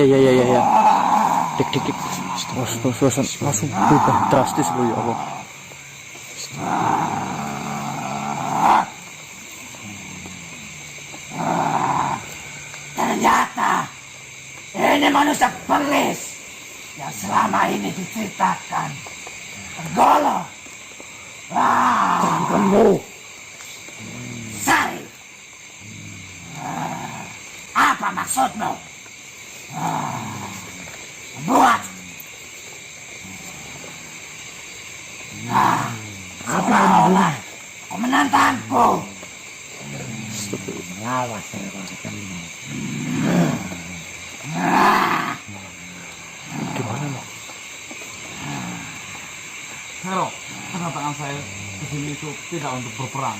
Ya. Dik. Terus langsung berubah drastis loh ya Allah. Ternyata ini manusia bengis yang selama ini diceritakan. Golo. Kamu. Sari. Apa maksudmu? Buat. Apa olah? Kau menantangku. Awas saya kalau ketemu. Gimana loh? Hero, kedatangan saya ke sini itu tidak untuk berperang.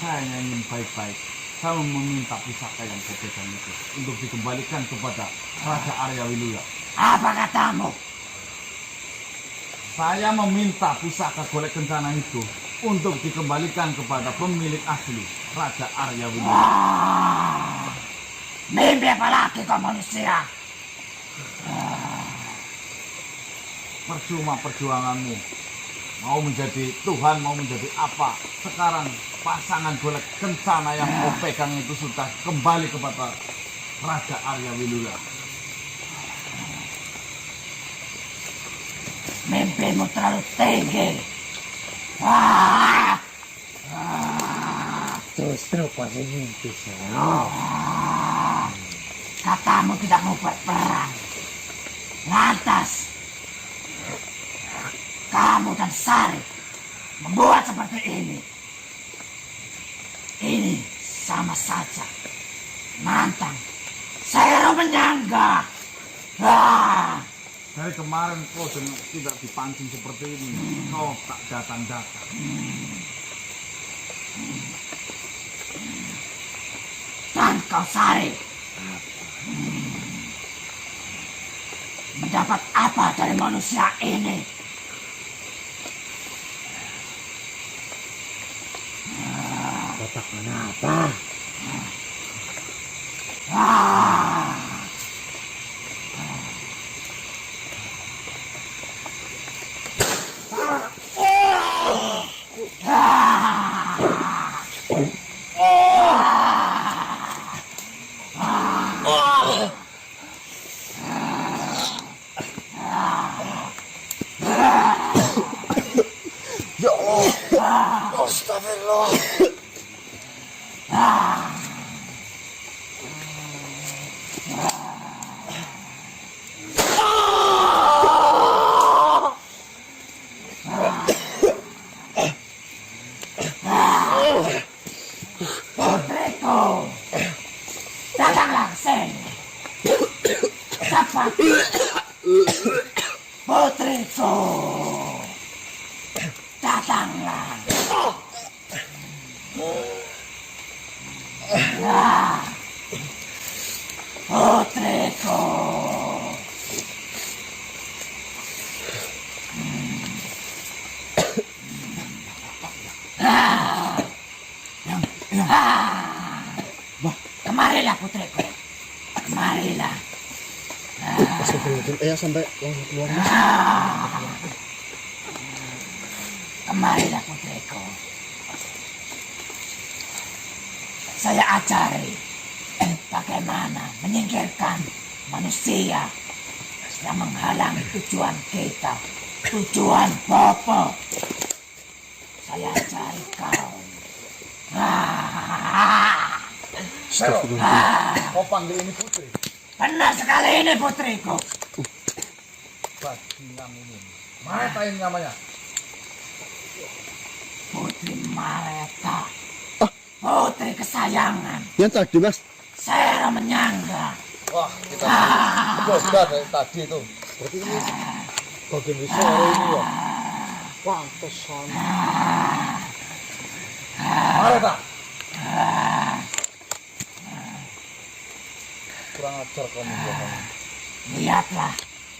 Saya hanya ingin baik-baik. Saya meminta pusaka yang saya pegang itu untuk dikembalikan kepada Raja Arya Wiluya. Apa katamu? Saya meminta pusaka golek kencana itu untuk dikembalikan kepada pemilik asli, Raja Arya Wiluya. Mimpi apa lagi kau manusia? Percuma perjuanganmu. Mau menjadi Tuhan, mau menjadi apa. Sekarang pasangan golek kencana yang kau pegang itu sudah kembali kepada Raja Arya Wiluya. Mimpimu terlalu tinggi. Justru pasti mimpi saya. Katamu tidak mau berperang. Lantas kamu dan Sari membuat seperti ini. Ini sama saja nantang. Saya menyangga. Dari kemarin kau tidak dipancing seperti ini, kau tak datang-datang. Dan kau Sari mendapat apa dari manusia ini? Katakan apa? Astagfirullah. Putriku, datanglah sini. Cepat. Putriku, datanglah. Putriku. Kemarilah putriku. Kemarilah. Astagfirullahaladzim, sampai keluar. Kemarilah putriku. Saya ajari bagaimana menyingkirkan manusia yang menghalangi tujuan kita, tujuan Bopo. Saya ajari kau. Kau panggil ini putri? Benar sekali ini putriku. Bajingan ini. Mareta ini namanya. Putri Mareta. Putri kesayangan. Yang tadi mas. Saya menyangka. Wah, kita bocor dari tadi itu. Berarti ini bagian dari suara ini ya. Pantesan. Mareta. Kurang ajar kamu bohong. Lihatlah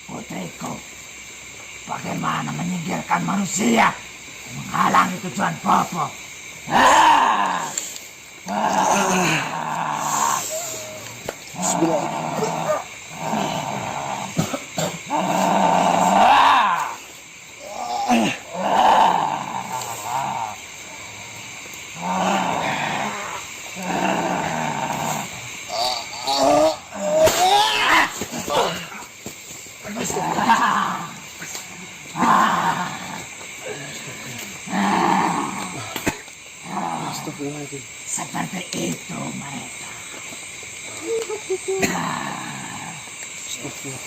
putriku. Bagaimana menyingkirkan manusia, menghalangi tujuan Bopo. Seperti itu mereka. Astagfirullahaladzim.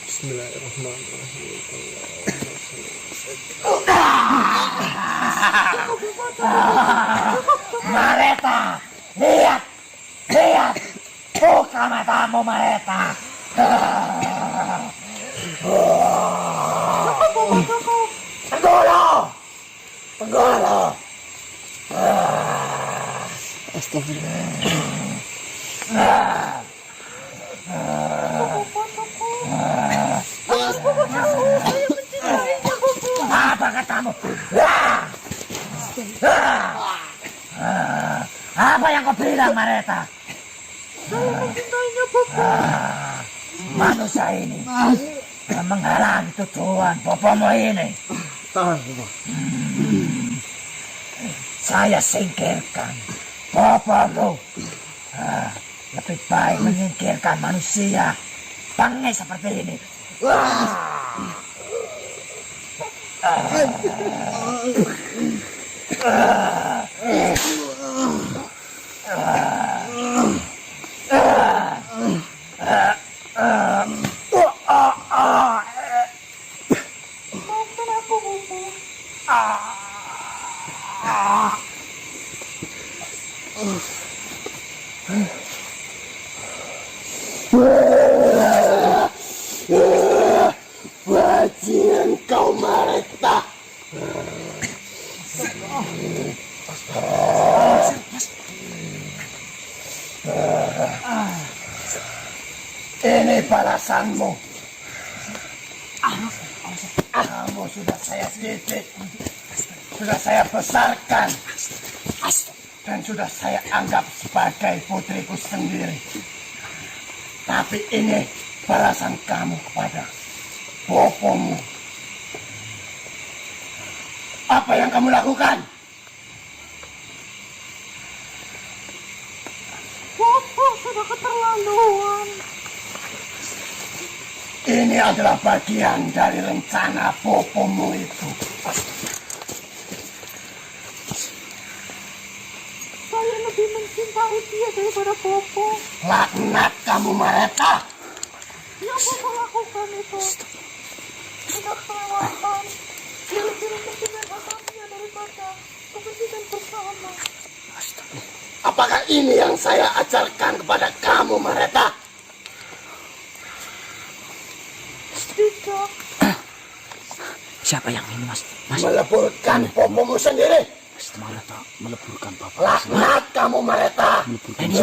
Bismillahirrahmanirrahim. Mareta, lihat, lihat, buka matamu Mareta. Penggolo, penggolo. Apa katamu? Apa yang kau bilang, Mareta? Saya mencintainya, Bopo. Manusia ini yang menghalangi tujuan Bopomu ini. Saya singkirkan Bopomu. Lebih baik menyingkirkan manusia bangke seperti ini. Maafkan aku, Bopo. Ini balasanmu. Kamu sudah saya didik, sudah saya besarkan, dan sudah saya anggap sebagai putriku sendiri. Tapi ini balasan kamu kepada bopomu. Apa yang kamu lakukan? Bopo sudah keterlaluan. Ini adalah bagian dari rencana bopomu itu. Saya lebih mencintai dia daripada Bopo. Laknat kamu, Mareta. Yang Bopo lakukan itu sudah kelewatan. Dia lebih mementingkan hasratnya daripada kepentingan bersama. Apakah ini yang saya ajarkan kepada kamu, Mareta? Tidak. Siapa yang ini, Mas? Meleburkan bopomu sendiri. Mas Mareta meleburkan Bapak. Laknat kamu, Mareta. Ini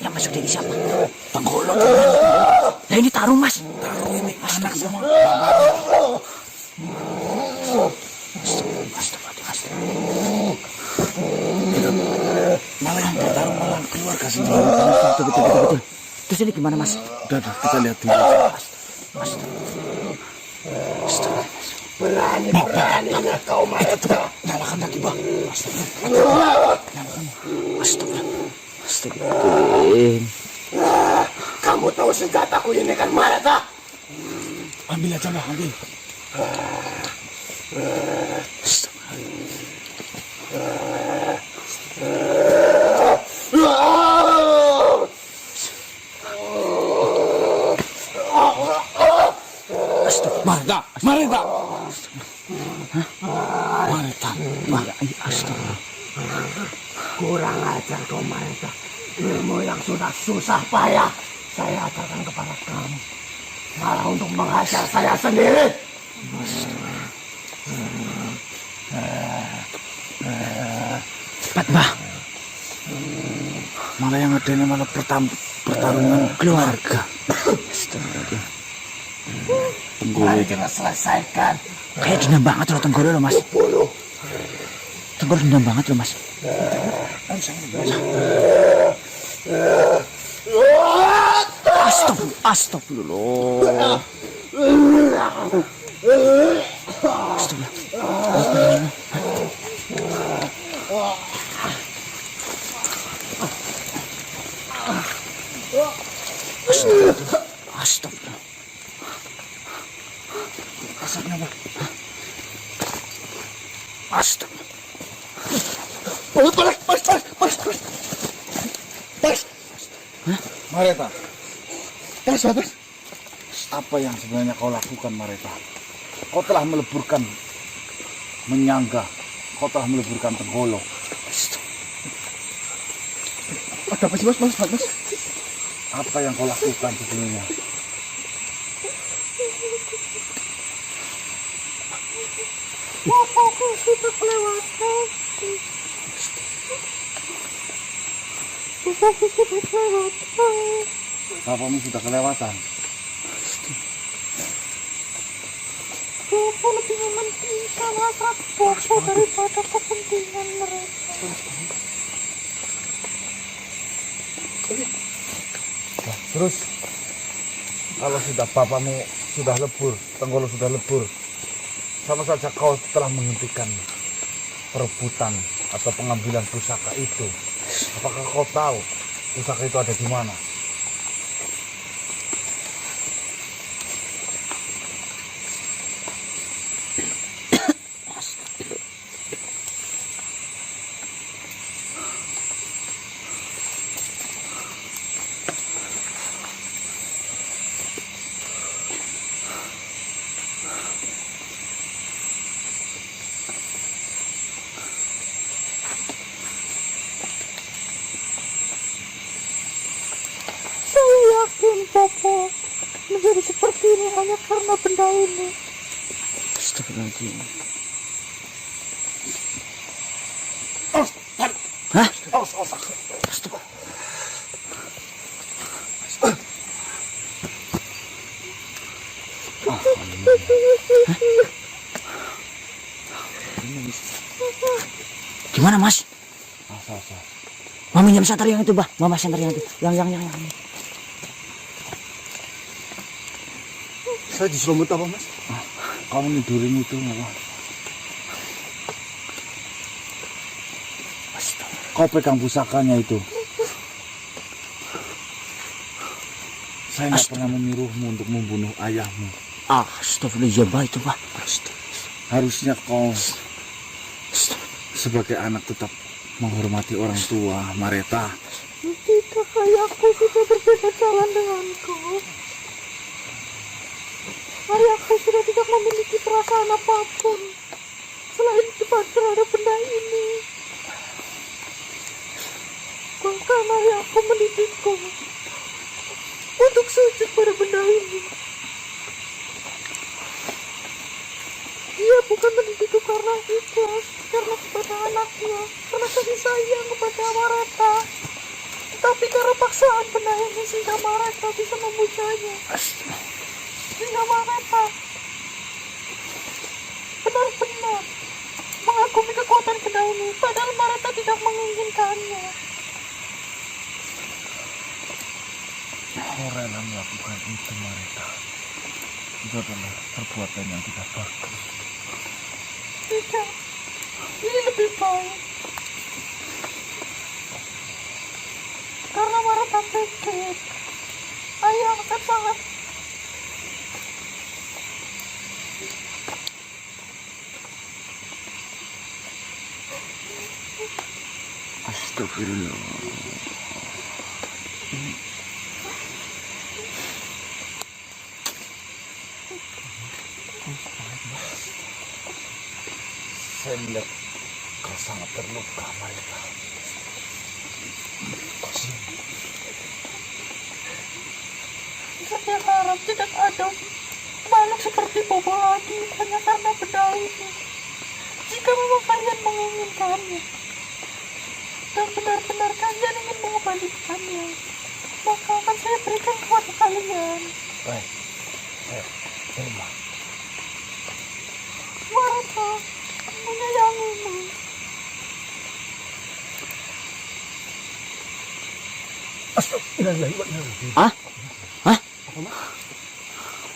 yang masuk dari siapa? Tenggolok. Nah ini Tarung, Mas. Tarung ini anak semua. Malah yang bertarung malah keluarga sendiri. Betul. Terus ini gimana, Mas? Udah, kita lihat dulu. Berani-beraninya kau, Mareta. Nyalakan lagi, Bang. Astagfirullahaladzim. Kamu tahu senjataku ini kan, Mareta? Ambil aja, Mbak, ambil. Mareta. Astagfirullah. Kurang ajar kau, Mareta. Ilmu yang sudah susah payah saya ajarkan kepada kamu, malah untuk menghajar saya sendiri. Cepat, Mbah. Malah yang ada ini malah pertarungan Keluarga. Astagfirullahaladzim. Mari kita selesaikan. Kayak dendam banget loh Tenggolo loh, Mas. Tenggolo dendam banget loh, Mas. Astagfirullah. Astagfirullah. Mareta. Apa yang sebenarnya kau lakukan, Mareta? Kau telah menyangga. Kau telah meleburkan Tenggolo. Ada apa sih, Mas? Apa yang kau lakukan sebelumnya? Bopoku sudah kelewatan. Bapamu sudah kelewatan. Bopo lebih mementingkan hasrat Bopo daripada kepentingan mereka. Nah, terus kalau sudah bapamu sudah lebur, Tenggolo sudah lebur, sama saja kau telah menghentikan perebutan atau pengambilan pusaka itu. Apakah kau tahu pusaka itu ada di mana? Bopo menjadi seperti ini hanya karena benda ini. Astagfirullahaladzim. Gimana Mas? Asa. Mami jam santer yang itu, Bah. Mama santer yang itu. Yang. Saya diselumut apa, Mas? Kamu nidurin itu apa? Kau pegang pusakanya itu. Saya nggak pernah menyuruhmu untuk membunuh ayahmu. Astagfirullah, ya Bah itu, Bah. Harusnya kau sebagai anak tetap menghormati orang tua, Mareta. Tidak, ayahku sudah berbeda jalan denganku. Ayahku sudah tidak memiliki perasaan apapun selain cepat terhadap benda ini. Bahkan ayahku mendidikku untuk sujud pada benda ini. Dia bukan mendidikku karena ikhlas, karena kepada anaknya, karena kasih sayang kepada Mareta, tapi karena paksaan benda ini sehingga Mareta bisa memujanya. Sehingga Mareta benar-benar mengagumi kekuatan benda ini, padahal Mareta tidak menginginkannya. Kau rela melakukan itu, Mareta. Itu adalah perbuatan yang tidak bagus. Tidak, ini lebih baik. Karena Mareta pikir ayah akan sangat Astagfirullah. Saya melihat kau sangat terluka, Mareta. Saya harap tidak ada makhluk seperti Bobo lagi hanya karena benda ini. Jika memang kalian menginginkannya dan benar-benar kalian ingin mengembalikannya, maka akan saya berikan kepada kalian. Baik, saya terima. Mareta menyayangimu. Hah?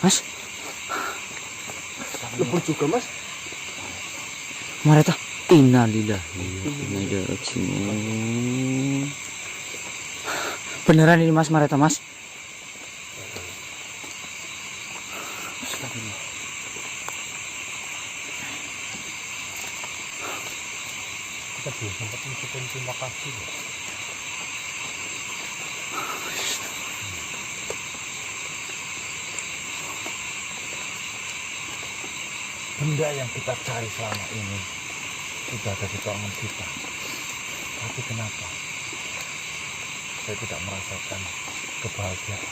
Mas? Lebur juga, Mas. Mareta. Innalillahi wa inna ilaihi raji'un. Beneran ini Mas Mareta, Mas? Kita belum sempat mengucapkan terima kasih. Benda yang kita cari selama ini sudah ada di tangan kita. Tapi kenapa saya tidak merasakan kebahagiaan?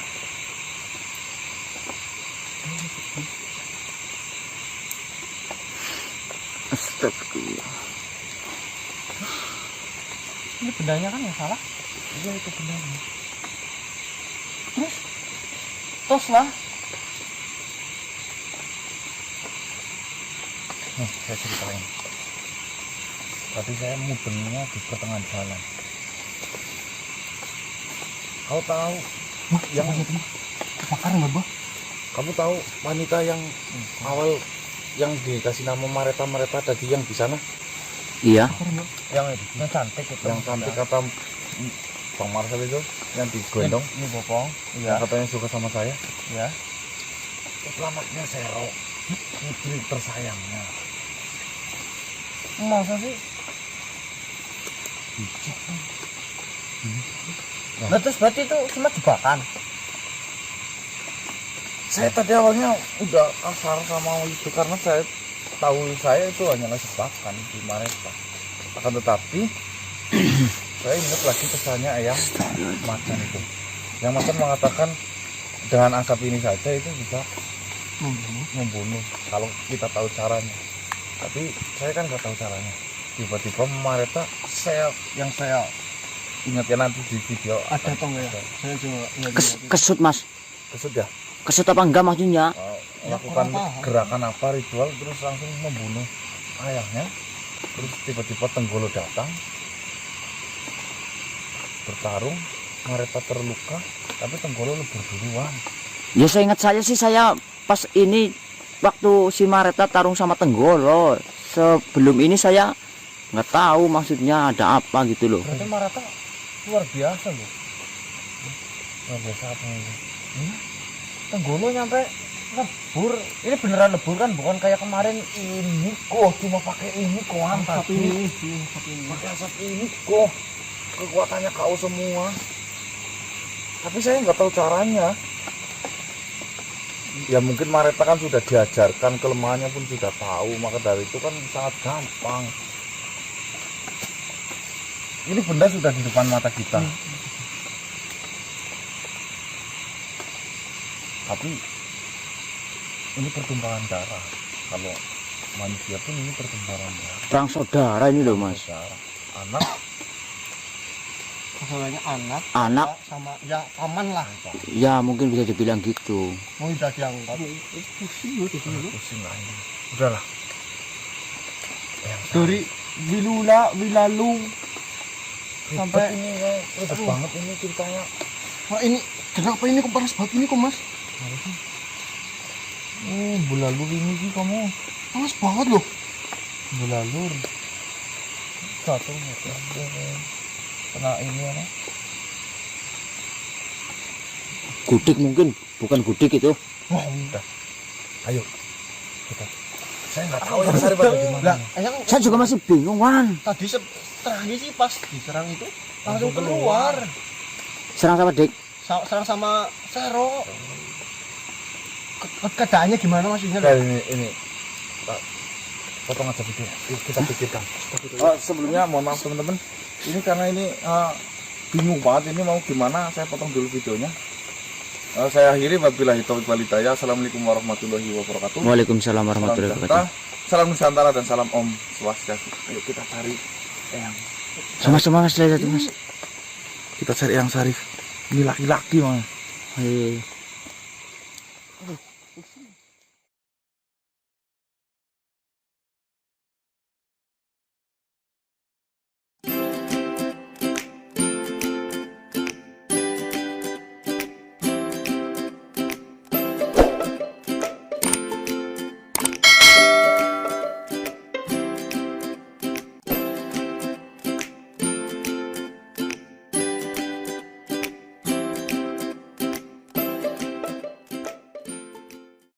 Astagfirullah. Ini bendanya kan yang salah. Iya, itu bendanya. Terus lah. Nih, saya ceritain. Tadi saya mudengnya di pertengahan jalan. Kau tahu yang Kebakaran nggak, Bah? kamu tahu wanita yang awal yang dikasih nama Mareta tadi yang di sana? Iya. Yang cantik itu. Yang cantik kata Bang Marcel itu yang digendong. Ini bopong. Yang katanya suka sama saya. Iya. Itu anaknya Sero. Putri tersayangnya. Masa sih? Nah, terus berarti itu cuma jebakan. saya tadi awalnya udah kasar sama itu karena saya tahu saya itu hanyalah jebakan di Mareta. Akan tetapi saya ingat lagi pesannya ayam macan itu. Yang macan mengatakan dengan asap ini saja itu bisa membunuh kalau kita tahu caranya. Tapi saya kan nggak tahu caranya. Tiba-tiba Mareta saya ingatnya nanti di video Ada atau enggak ya? Saya coba lihat. Kesut Mas. kesut ya. Kesut apa enggak maksudnya? Melakukan gerakan apa ritual terus langsung membunuh ayahnya. Terus tiba-tiba Tenggolo datang bertarung, Mareta terluka, tapi Tenggolo lebur duluan. Ya saya ingat saya pas ini waktu si Mareta tarung sama Tenggolo. Sebelum ini saya nggak tahu maksudnya ada apa gitu loh. Berarti Mareta luar biasa loh. Luar biasa apa ini? Tenggolo nyampe lebur. Ini beneran lebur kan, bukan kayak kemarin ini kok cuma pakai ini kok Asap ini. pakai asap ini kok kekuatannya KO semua. Tapi saya nggak tahu caranya. Ya mungkin Mareta kan sudah diajarkan, kelemahannya pun sudah tahu, maka dari itu kan sangat gampang. Ini benda sudah di depan mata kita. Tapi ini pertumpahan darah. Kalau manusia pun ini pertumpahan darah. Perang saudara ini loh mas. Darah. Anak Masalahnya Anak sama ya paman lah. ya mungkin bisa dibilang gitu. Mau udah diangkat. Pusing loh di sini loh. pusing lah ini. Udahlah. Dari Wilalu Sampai sampai ini ribet banget ini ceritanya. wah ini kenapa ini kok panas banget ini kok mas? Bulalur ini sih kamu. Panas banget loh. Bulalur. Satu kena ini apa? Gudik mungkin, bukan gudik itu. Wah udah. Ayo kita. Saya nggak tahu yang Sari bagaimana. Yang Saya juga masih bingung Wan. tadi terakhir sih pas diserang itu langsung keluar. Serang sama Dik. Serang sama Sero. Keadaannya gimana maksudnya? Nah, ini Pak, potong aja video. Yuk, kita pikirkan. Sebelumnya mohon maaf teman-teman. Ini karena ini bingung banget ini mau gimana. Saya potong dulu videonya. Saya akhiri wabillahi taufiq wal hidayah. Assalamualaikum warahmatullahi wabarakatuh. Waalaikumsalam warahmatullahi wabarakatuh. Salam Nusantara dan salam Om Swastiastu. Ayo kita cari Eyang. Sama-sama mas, lihat mas. Kita cari Eyang Sarif. Ini laki-laki mas. Ayo.